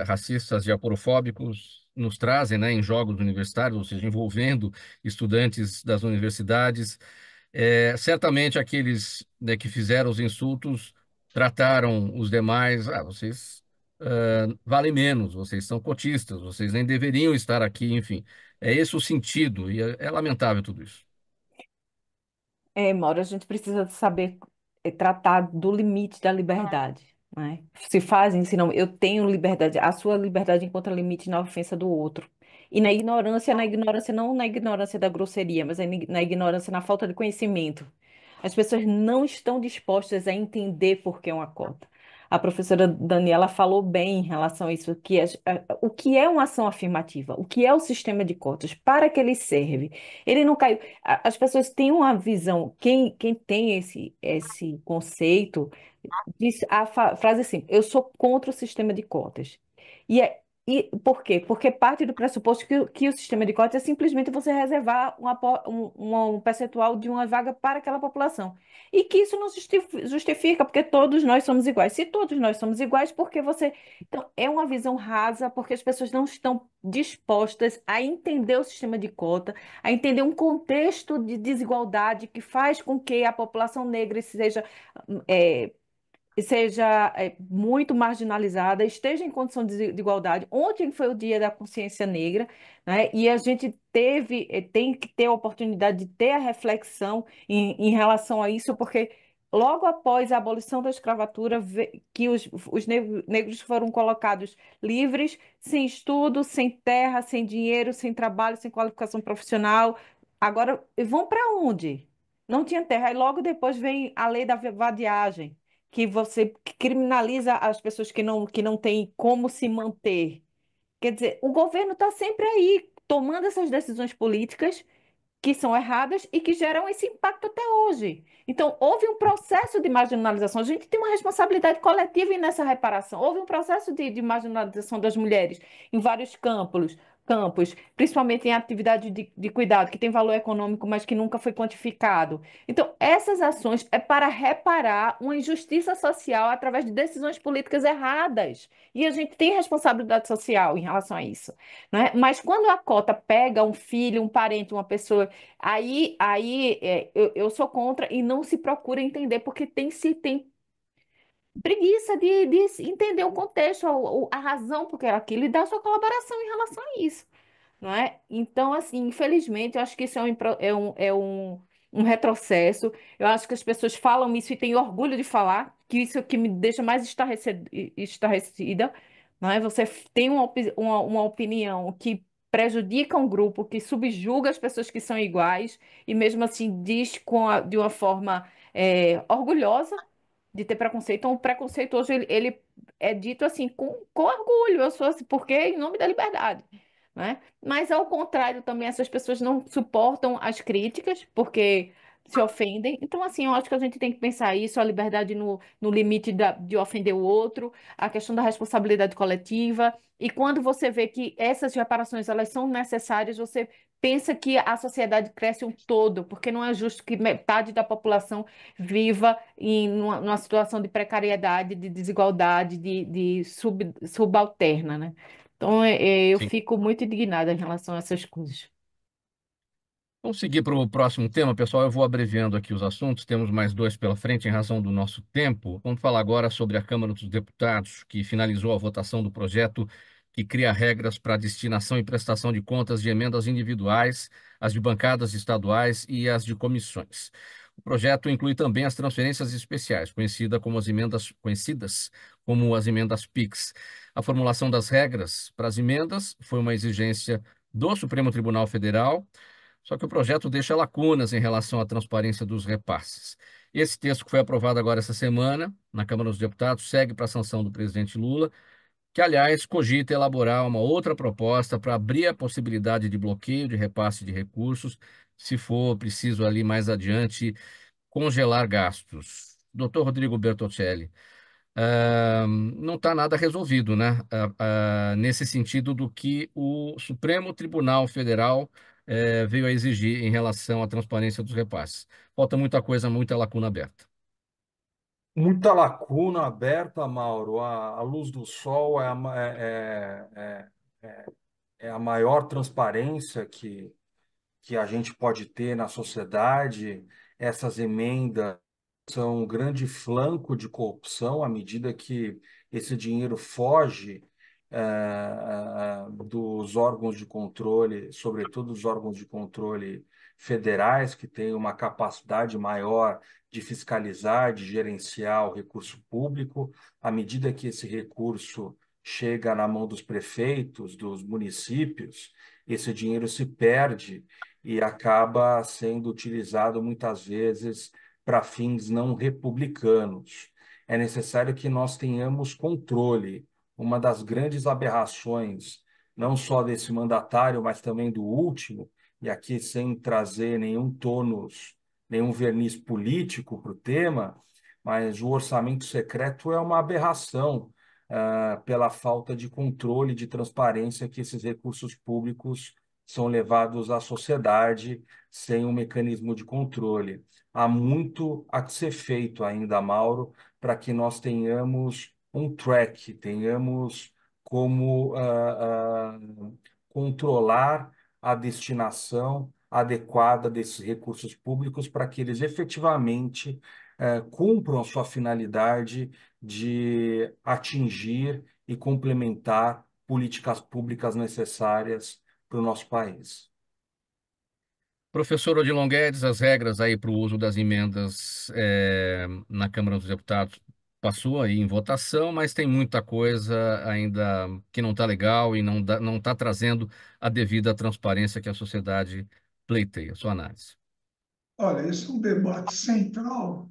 racistas e aporofóbicos nos trazem, né, em jogos universitários, ou seja, envolvendo estudantes das universidades? Certamente aqueles, né, que fizeram os insultos trataram os demais, vocês valem menos, vocês são cotistas, vocês nem deveriam estar aqui, enfim. É esse o sentido, e é lamentável tudo isso. Mauro, a gente precisa saber tratar do limite da liberdade, né? Se fazem, se não, eu tenho liberdade, a sua liberdade encontra limite na ofensa do outro. E na ignorância, não na ignorância da grosseria, mas na ignorância, na falta de conhecimento. As pessoas não estão dispostas a entender por que é uma cota. A professora Daniela falou bem em relação a isso, o que é uma ação afirmativa, o que é o sistema de cotas, para que ele serve. Ele não caiu. As pessoas têm uma visão, quem tem esse conceito, diz a frase assim: eu sou contra o sistema de cotas. E por quê? Porque parte do pressuposto que o sistema de cotas é simplesmente você reservar um percentual de uma vaga para aquela população. E que isso não justifica, porque todos nós somos iguais. Se todos nós somos iguais, por que você. Então, é uma visão rasa, porque as pessoas não estão dispostas a entender o sistema de cota, a entender um contexto de desigualdade que faz com que a população negra é, seja muito marginalizada, esteja em condição de igualdade. Ontem foi o Dia da Consciência Negra, né? E a gente tem que ter a oportunidade de ter a reflexão em relação a isso, porque logo após a abolição da escravatura, que os negros foram colocados livres, sem estudo, sem terra, sem dinheiro, sem trabalho, sem qualificação profissional. Agora, vão para onde? Não tinha terra. Aí logo depois vem a lei da vadiagem, que você criminaliza as pessoas que não têm como se manter. Quer dizer, o governo está sempre aí tomando essas decisões políticas que são erradas e que geram esse impacto até hoje. Então, houve um processo de marginalização. A gente tem uma responsabilidade coletiva nessa reparação. Houve um processo de marginalização das mulheres em vários campos, principalmente em atividade de cuidado, que tem valor econômico, mas que nunca foi quantificado. Então, essas ações é para reparar uma injustiça social através de decisões políticas erradas. E a gente tem responsabilidade social em relação a isso, né? Mas quando a cota pega um filho, um parente, uma pessoa, eu sou contra e não se procura entender, porque tem preguiça de entender o contexto, a razão por que é aquilo e dar sua colaboração em relação a isso, não é? Então, assim, infelizmente, eu acho que isso um retrocesso. Eu acho que as pessoas falam isso e têm orgulho de falar, que isso é o que me deixa mais estarrecida, não é? Você tem uma opinião que prejudica um grupo, que subjuga as pessoas que são iguais, e mesmo assim diz de uma forma orgulhosa de ter preconceito. Então, o preconceito hoje ele é dito assim com orgulho, eu sou assim, porque em nome da liberdade, né? Mas ao contrário também essas pessoas não suportam as críticas porque se ofendem. Então, assim, eu acho que a gente tem que pensar isso, a liberdade no limite de ofender o outro, a questão da responsabilidade coletiva. E quando você vê que essas reparações elas são necessárias, você pensa que a sociedade cresce um todo, porque não é justo que metade da população viva numa situação de precariedade, de desigualdade, subalterna, né? Então, eu Sim. fico muito indignada em relação a essas coisas. Vamos seguir para o próximo tema, pessoal. Eu vou abreviando aqui os assuntos, temos mais dois pela frente em razão do nosso tempo. Vamos falar agora sobre a Câmara dos Deputados, que finalizou a votação do projeto que cria regras para a destinação e prestação de contas de emendas individuais, as de bancadas estaduais e as de comissões. O projeto inclui também as transferências especiais, conhecidas como as emendas PIX. A formulação das regras para as emendas foi uma exigência do Supremo Tribunal Federal. Só que o projeto deixa lacunas em relação à transparência dos repasses. Esse texto que foi aprovado agora essa semana na Câmara dos Deputados segue para a sanção do presidente Lula que, aliás, cogita elaborar uma outra proposta para abrir a possibilidade de bloqueio de repasse de recursos, se for preciso ali mais adiante congelar gastos. Doutor Rodrigo Bertoncelli, não está nada resolvido, né? Nesse sentido do que o Supremo Tribunal Federal veio a exigir em relação à transparência dos repasses. Falta muita coisa, muita lacuna aberta. Muita lacuna aberta, Mauro. A luz do sol é a maior transparência que a gente pode ter na sociedade. Essas emendas são um grande flanco de corrupção à medida que esse dinheiro foge dos órgãos de controle, sobretudo os órgãos de controle federais, que têm uma capacidade maior de fiscalizar, de gerenciar o recurso público. À medida que esse recurso chega na mão dos prefeitos, dos municípios, esse dinheiro se perde e acaba sendo utilizado muitas vezes para fins não republicanos. É necessário que nós tenhamos controle. Uma das grandes aberrações, não só desse mandatário, mas também do último, e aqui sem trazer nenhum tônus, nenhum verniz político para o tema, mas o orçamento secreto é uma aberração, pela falta de controle, de transparência que esses recursos públicos são levados à sociedade sem um mecanismo de controle. Há muito a ser feito ainda, Mauro, para que nós tenhamos um track, tenhamos como controlar a destinação adequada desses recursos públicos para que eles efetivamente cumpram a sua finalidade de atingir e complementar políticas públicas necessárias para o nosso país. Professor Odilon Guedes, as regras aí para o uso das emendas na Câmara dos Deputados passou aí em votação, mas tem muita coisa ainda que não está legal e não está trazendo a devida transparência que a sociedade pleiteia. Sua análise. Olha, esse é um debate central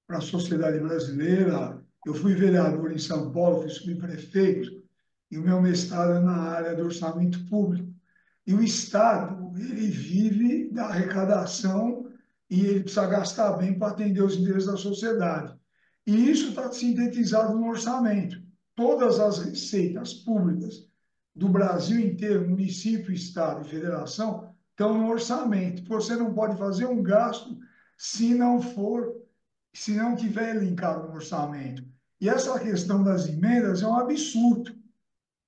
para a sociedade brasileira. Eu fui vereador em São Paulo, fui subprefeito, e o meu mestrado é na área do orçamento público. E o Estado, ele vive da arrecadação e ele precisa gastar bem para atender os interesses da sociedade. E isso está sintetizado no orçamento. Todas as receitas públicas do Brasil inteiro, município, Estado e federação, estão no orçamento. Você não pode fazer um gasto se não for, se não tiver linkado no orçamento. E essa questão das emendas é um absurdo.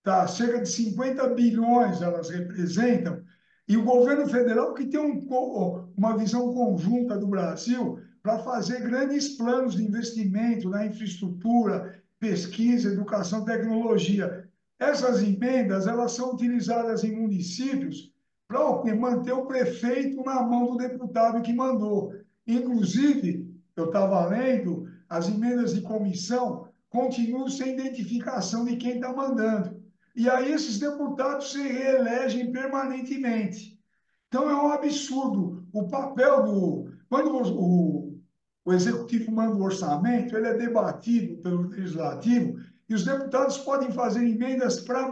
Tá? Cerca de 50 bilhões elas representam, e o governo federal que tem uma visão conjunta do Brasil para fazer grandes planos de investimento na infraestrutura, pesquisa, educação, tecnologia. Essas emendas elas são utilizadas em municípios para manter o prefeito na mão do deputado que mandou. Inclusive, eu estava lendo, as emendas de comissão continuam sem identificação de quem está mandando. E aí esses deputados se reelegem permanentemente. Então é um absurdo. O papel do. Quando o executivo manda o orçamento, ele é debatido pelo legislativo e os deputados podem fazer emendas para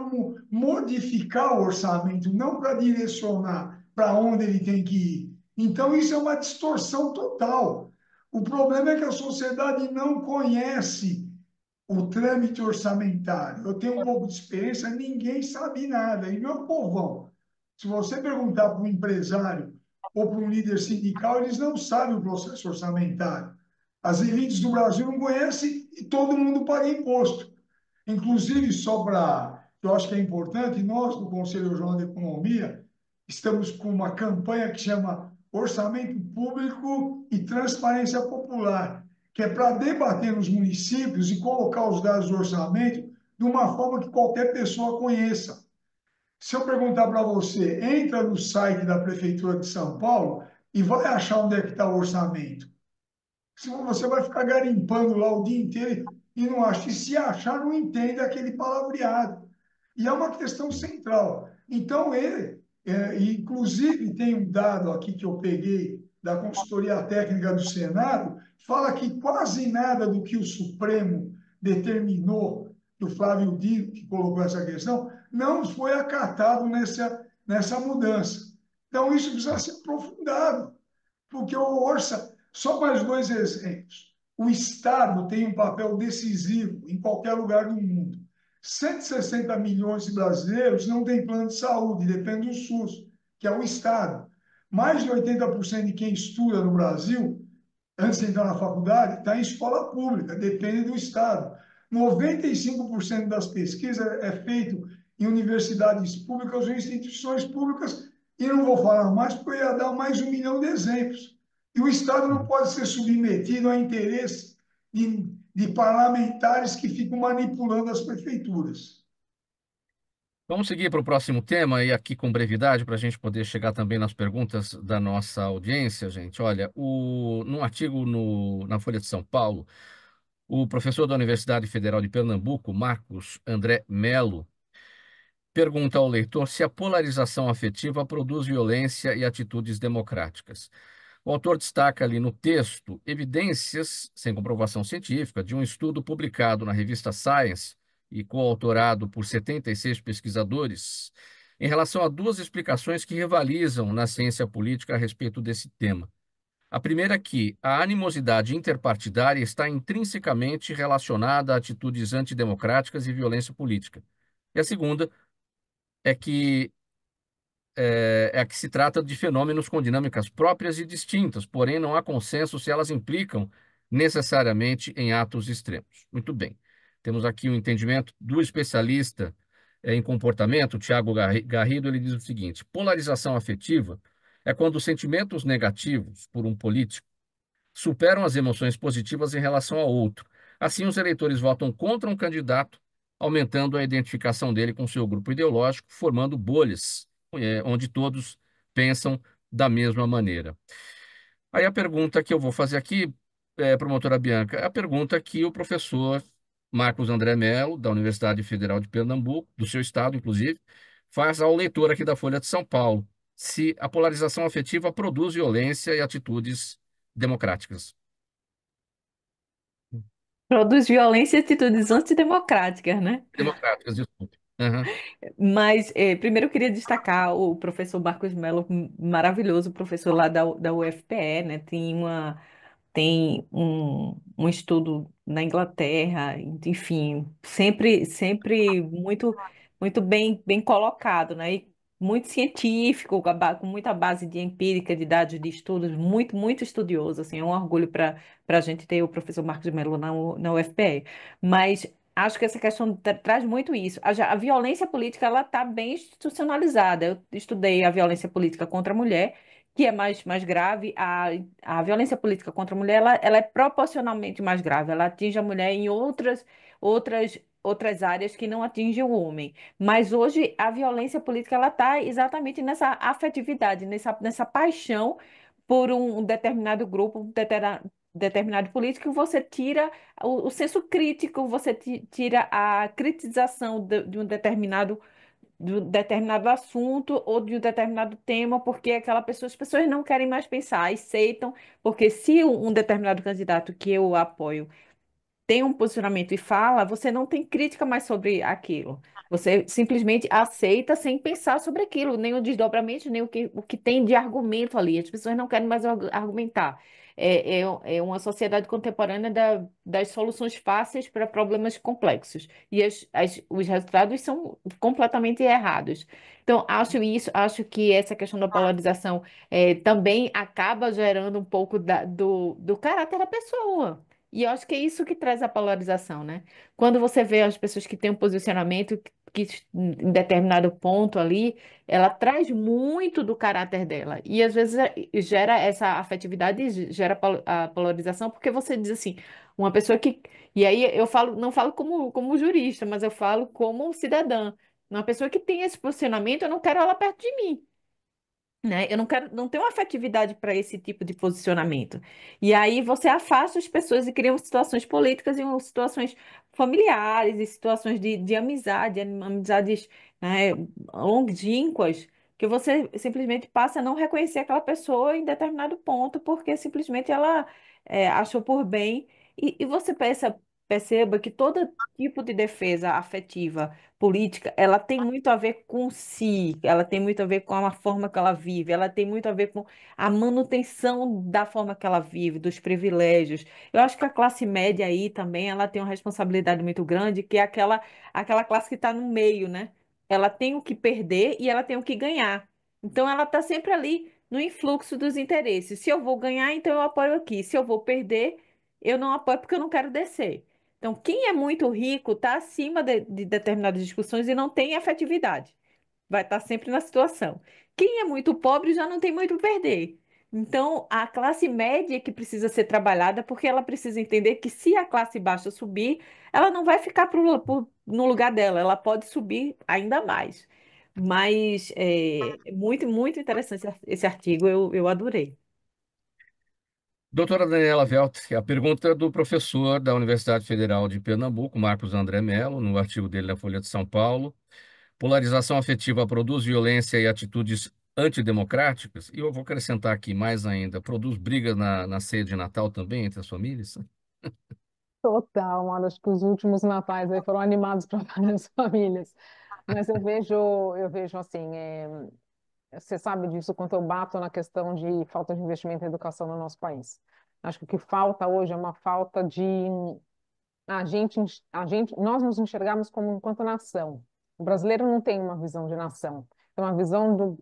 modificar o orçamento, não para direcionar para onde ele tem que ir. Então isso é uma distorção total. O problema é que a sociedade não conhece o trâmite orçamentário. Eu tenho um pouco de experiência, ninguém sabe nada. E meu povão, se você perguntar para um empresário ou para um líder sindical, eles não sabem o processo orçamentário. As elites do Brasil não conhecem e todo mundo paga imposto. Inclusive, só para, eu acho que é importante, nós do Conselho Regional de Economia estamos com uma campanha que chama Orçamento Público e Transparência Popular, que é para debater nos municípios e colocar os dados do orçamento de uma forma que qualquer pessoa conheça. Se eu perguntar para você, entra no site da Prefeitura de São Paulo e vai achar onde é que está o orçamento. Você vai ficar garimpando lá o dia inteiro e não acha. E se achar, não entende aquele palavreado. E é uma questão central. Então, inclusive, tem um dado aqui que eu peguei da consultoria técnica do Senado, fala que quase nada do que o Supremo determinou do Flávio Dino, que colocou essa questão, não foi acatado nessa mudança. Então, isso precisa ser aprofundado, porque o orça, só mais dois exemplos. O Estado tem um papel decisivo em qualquer lugar do mundo. 160 milhões de brasileiros não têm plano de saúde, depende do SUS, que é o Estado. Mais de 80% de quem estuda no Brasil, antes de entrar na faculdade, está em escola pública, depende do Estado. 95% das pesquisas é feito em universidades públicas ou instituições públicas, e não vou falar mais, porque eu ia dar mais 1 milhão de exemplos. E o Estado não pode ser submetido a interesse de parlamentares que ficam manipulando as prefeituras. Vamos seguir para o próximo tema, e aqui com brevidade, para a gente poder chegar também nas perguntas da nossa audiência, gente. Olha, num artigo na Folha de São Paulo, o professor da Universidade Federal de Pernambuco, Marcos André Melo, pergunta ao leitor se a polarização afetiva produz violência e atitudes democráticas. O autor destaca ali no texto evidências, sem comprovação científica, de um estudo publicado na revista Science e coautorado por 76 pesquisadores, em relação a duas explicações que rivalizam na ciência política a respeito desse tema. A primeira é que a animosidade interpartidária está intrinsecamente relacionada a atitudes antidemocráticas e violência política. E a segunda é que é que se trata de fenômenos com dinâmicas próprias e distintas, porém não há consenso se elas implicam necessariamente em atos extremos. Muito bem. Temos aqui o entendimento do especialista em comportamento, Tiago Garrido, ele diz o seguinte: polarização afetiva é quando os sentimentos negativos por um político superam as emoções positivas em relação ao outro. Assim, os eleitores votam contra um candidato, aumentando a identificação dele com seu grupo ideológico, formando bolhas, onde todos pensam da mesma maneira. Aí a pergunta que eu vou fazer aqui, promotora Bianca, é a pergunta que o professor Marcos André Mello, da Universidade Federal de Pernambuco, do seu estado, inclusive, faz ao leitor aqui da Folha de São Paulo, se a polarização afetiva produz violência e atitudes democráticas. Produz violência e atitudes antidemocráticas, né? Democráticas, desculpe. Aham. Mas, primeiro eu queria destacar o professor Marcos Mello, maravilhoso professor lá da UFPE, né? Tem um estudo na Inglaterra, enfim, sempre muito bem colocado, né? E muito científico, com muita base de empírica, de dados de estudos, muito estudioso, assim, é um orgulho para a gente ter o professor Marcos Mello na UFPE. Mas acho que essa questão traz muito isso. A violência política, ela está bem institucionalizada. Eu estudei a violência política contra a mulher, que é mais grave. A violência política contra a mulher, ela é proporcionalmente mais grave. Ela atinge a mulher em outras áreas que não atinge o homem. Mas hoje a violência política ela está exatamente nessa afetividade, nessa paixão por um determinado grupo, determinado político, que você tira o senso crítico, você tira a critização de um determinado assunto ou de um determinado tema, porque as pessoas não querem mais pensar, aceitam, porque se um determinado candidato que eu apoio tem um posicionamento e fala, você não tem crítica mais sobre aquilo. Você simplesmente aceita sem pensar sobre aquilo, nem o desdobramento, nem o que tem de argumento ali. As pessoas não querem mais argumentar. É uma sociedade contemporânea das soluções fáceis para problemas complexos. E os resultados são completamente errados. Então, acho que essa questão da polarização também acaba gerando um pouco do caráter da pessoa. E eu acho que é isso que traz a polarização, né? Quando você vê as pessoas que têm um posicionamento que em determinado ponto ali, ela traz muito do caráter dela. E às vezes gera essa afetividade, gera a polarização, porque você diz assim, uma pessoa que. E aí eu falo, não falo como jurista, mas eu falo como cidadã. Uma pessoa que tem esse posicionamento, eu não quero ela perto de mim, né? Eu não tenho afetividade para esse tipo de posicionamento. E aí você afasta as pessoas e cria situações políticas e situações familiares e situações de amizade, amizades, né, longínquas, que você simplesmente passa a não reconhecer aquela pessoa em determinado ponto, porque simplesmente ela achou por bem. E você pensa, perceba que todo tipo de defesa afetiva, política, ela tem muito a ver com si, ela tem muito a ver com a forma que ela vive, ela tem muito a ver com a manutenção da forma que ela vive, dos privilégios. Eu acho que a classe média aí também, ela tem uma responsabilidade muito grande, que é aquela classe que está no meio, né? Ela tem o que perder e ela tem o que ganhar. Então, ela está sempre ali no influxo dos interesses. Se eu vou ganhar, então eu apoio aqui. Se eu vou perder, eu não apoio porque eu não quero descer. Então, quem é muito rico está acima de determinadas discussões e não tem efetividade. Vai estar sempre na situação. Quem é muito pobre já não tem muito a perder. Então, a classe média é que precisa ser trabalhada porque ela precisa entender que se a classe baixa subir, ela não vai ficar no lugar dela, ela pode subir ainda mais. Mas é muito, muito interessante esse artigo, eu adorei. Doutora Daniela Velt, a pergunta do professor da Universidade Federal de Pernambuco, Marcos André Mello, no artigo dele na Folha de São Paulo. Polarização afetiva produz violência e atitudes antidemocráticas? E eu vou acrescentar aqui mais ainda, produz briga na ceia de Natal também entre as famílias? Total, mano. Acho que os últimos natais aí foram animados para várias famílias. Mas eu vejo assim, você sabe disso quanto eu bato na questão de falta de investimento em educação no nosso país. Acho que o que falta hoje é uma falta de nós nos enxergarmos como enquanto nação. O brasileiro não tem uma visão de nação, tem uma visão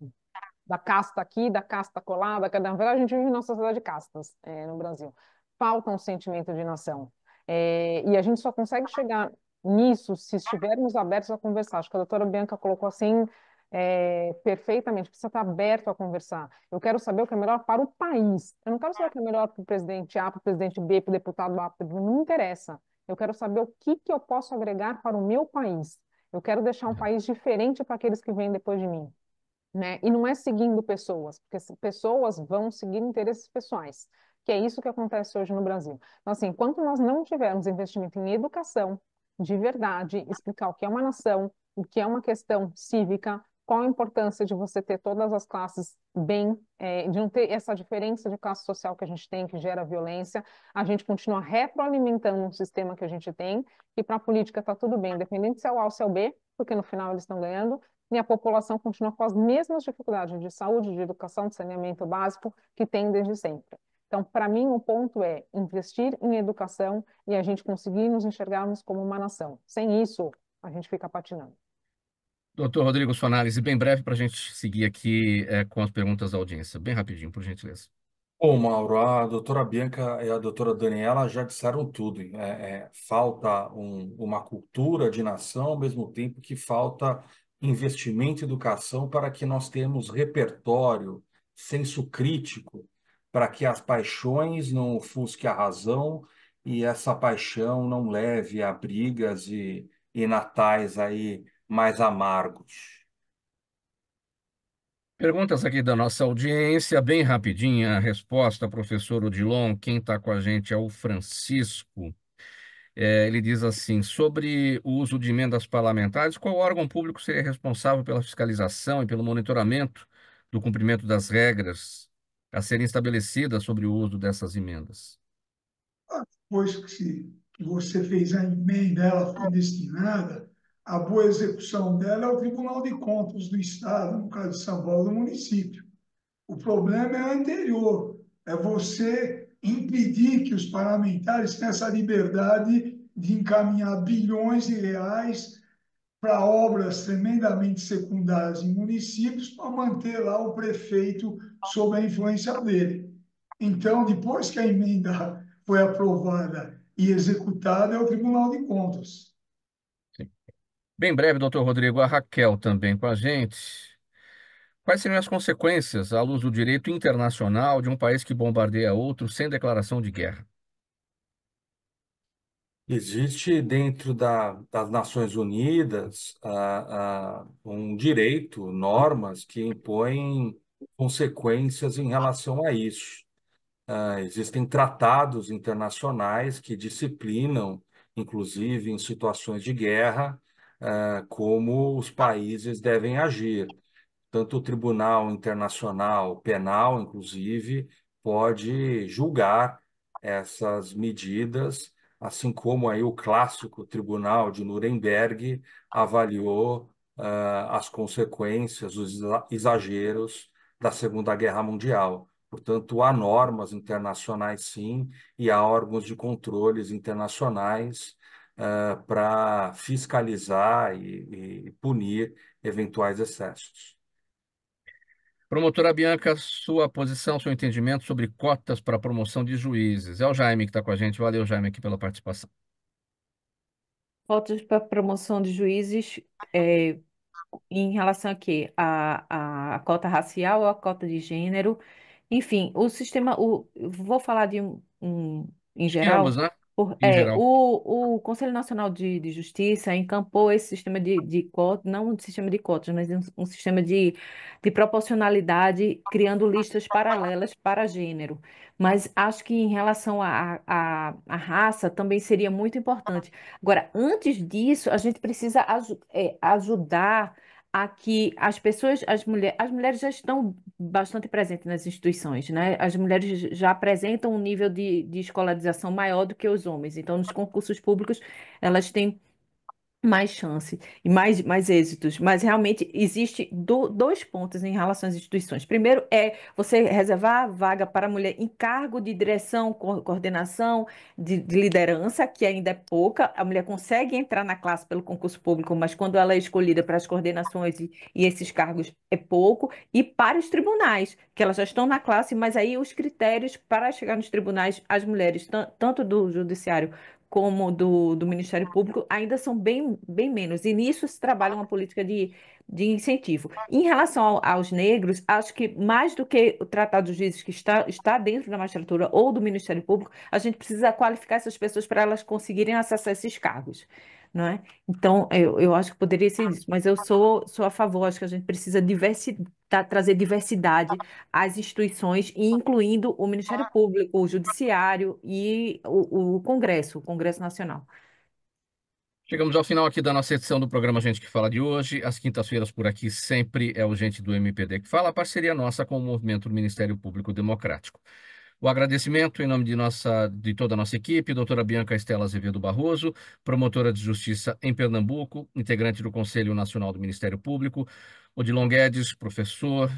da casta aqui, da casta colada, na verdade a gente vive numa sociedade de castas, no Brasil. Falta um sentimento de nação. E a gente só consegue chegar nisso se estivermos abertos a conversar. Acho que a doutora Bianca colocou assim, perfeitamente, precisa estar aberto a conversar. Eu quero saber o que é melhor para o país. Eu não quero saber o que é melhor para o presidente A, para o presidente B, para o deputado A, não me interessa. Eu quero saber o que eu posso agregar para o meu país. Eu quero deixar um país diferente para aqueles que vêm depois de mim, né? E não é seguindo pessoas, porque pessoas vão seguir interesses pessoais, que é isso que acontece hoje no Brasil. Então, assim, enquanto nós não tivermos investimento em educação de verdade, explicar o que é uma nação, o que é uma questão cívica, qual a importância de você ter todas as classes bem, de não ter essa diferença de classe social que a gente tem, que gera violência, a gente continua retroalimentando um sistema que a gente tem, e para a política está tudo bem, independente se é o A ou se é o B, porque no final eles estão ganhando, e a população continua com as mesmas dificuldades de saúde, de educação, de saneamento básico que tem desde sempre. Então, para mim, o ponto é investir em educação e a gente conseguir nos enxergarmos como uma nação. Sem isso, a gente fica patinando. Doutor Rodrigo, sua análise bem breve para a gente seguir aqui com as perguntas da audiência. Bem rapidinho, por gentileza. Bom, Mauro, a doutora Bianca e a doutora Daniela já disseram tudo. Falta uma cultura de nação, ao mesmo tempo que falta investimento em educação para que nós tenhamos repertório, senso crítico, para que as paixões não ofusquem a razão e essa paixão não leve a brigas e natais aí mais amargos. Perguntas aqui da nossa audiência, bem rapidinha. A resposta, professor Odilon, quem está com a gente é o Francisco. Ele diz assim: sobre o uso de emendas parlamentares, qual órgão público seria responsável pela fiscalização e pelo monitoramento do cumprimento das regras a serem estabelecidas sobre o uso dessas emendas? Depois que você fez a emenda, ela foi destinada, a boa execução dela é o Tribunal de Contas do Estado, no caso de São Paulo, do município. O problema é anterior, é você impedir que os parlamentares tenham essa liberdade de encaminhar bilhões de reais para obras tremendamente secundárias em municípios para manter lá o prefeito sob a influência dele. Então, depois que a emenda foi aprovada e executada, é o Tribunal de Contas. Sim. Bem breve, doutor Rodrigo, a Raquel também com a gente. Quais seriam as consequências à luz do direito internacional de um país que bombardeia outro sem declaração de guerra? Existe dentro das Nações Unidas um direito, normas que impõem consequências em relação a isso. Existem tratados internacionais que disciplinam, inclusive em situações de guerra, como os países devem agir. Tanto o Tribunal Internacional Penal, inclusive, pode julgar essas medidas assim como aí o clássico Tribunal de Nuremberg avaliou as consequências, os exageros da Segunda Guerra Mundial. Portanto, há normas internacionais, sim, e há órgãos de controles internacionais para fiscalizar e punir eventuais excessos. Promotora Bianca, sua posição, seu entendimento sobre cotas para promoção de juízes. É o Jaime que está com a gente. Valeu, Jaime, aqui pela participação. Cotas para promoção de juízes, é, em relação a quê? A cota racial ou a cota de gênero? Enfim, o sistema, eu vou falar de em De ambos, geral, né? Em geral. o Conselho Nacional de Justiça encampou esse sistema de cotas, não um sistema de cotas, mas um sistema de proporcionalidade, criando listas paralelas para gênero. Mas acho que em relação à raça também seria muito importante. Agora, antes disso, a gente precisa ajudar a que as pessoas, as mulheres já estão bastante presentes nas instituições, né? As mulheres já apresentam um nível de escolarização maior do que os homens. Então, nos concursos públicos, elas têm mais chance e mais êxitos, mas realmente existe dois pontos em relação às instituições. Primeiro é você reservar vaga para a mulher em cargo de direção, coordenação, de liderança, que ainda é pouca. A mulher consegue entrar na classe pelo concurso público, mas quando ela é escolhida para as coordenações e esses cargos é pouco. E para os tribunais, que elas já estão na classe, mas aí os critérios para chegar nos tribunais, as mulheres, tanto do judiciário como do Ministério Público ainda são bem menos. E nisso se trabalha uma política de incentivo. Em relação aos negros, acho que mais do que o Tratado dos Juízes que está dentro da magistratura ou do Ministério Público, a gente precisa qualificar essas pessoas para elas conseguirem acessar esses cargos. Não é? Então, eu acho que poderia ser isso, mas eu sou a favor, acho que a gente precisa trazer diversidade às instituições, e incluindo o Ministério Público, o Judiciário e o Congresso Nacional. Chegamos ao final aqui da nossa edição do programa Gente que Fala de hoje. Às quintas-feiras por aqui sempre é o Gente do MPD que fala, a parceria nossa com o movimento do Ministério Público Democrático. O agradecimento em nome de toda a nossa equipe, doutora Bianca Estela Azevedo Barroso, promotora de justiça em Pernambuco, integrante do Conselho Nacional do Ministério Público, Odilon Guedes, professor,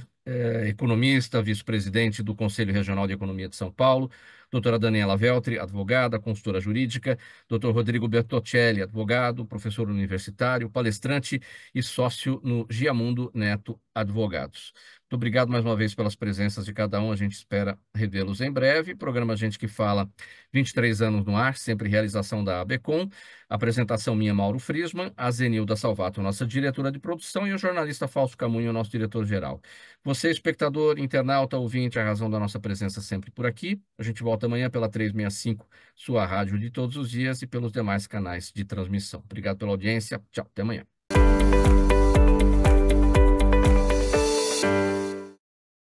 economista, vice-presidente do Conselho Regional de Economia de São Paulo, doutora Daniela Veltri, advogada, consultora jurídica, doutor Rodrigo Bertocelli, advogado, professor universitário, palestrante e sócio no Giamundo Neto Advogados. Muito obrigado mais uma vez pelas presenças de cada um. A gente espera revê-los em breve. Programa Gente que Fala, 23 anos no ar, sempre realização da ABCom. Apresentação minha, Mauro Friesman, a Zenilda Salvato, nossa diretora de produção, e o jornalista Fausto Camunho, nosso diretor-geral. Você, espectador, internauta, ouvinte, a razão da nossa presença sempre por aqui. A gente volta amanhã pela 365, sua rádio de todos os dias, e pelos demais canais de transmissão. Obrigado pela audiência. Tchau, até amanhã.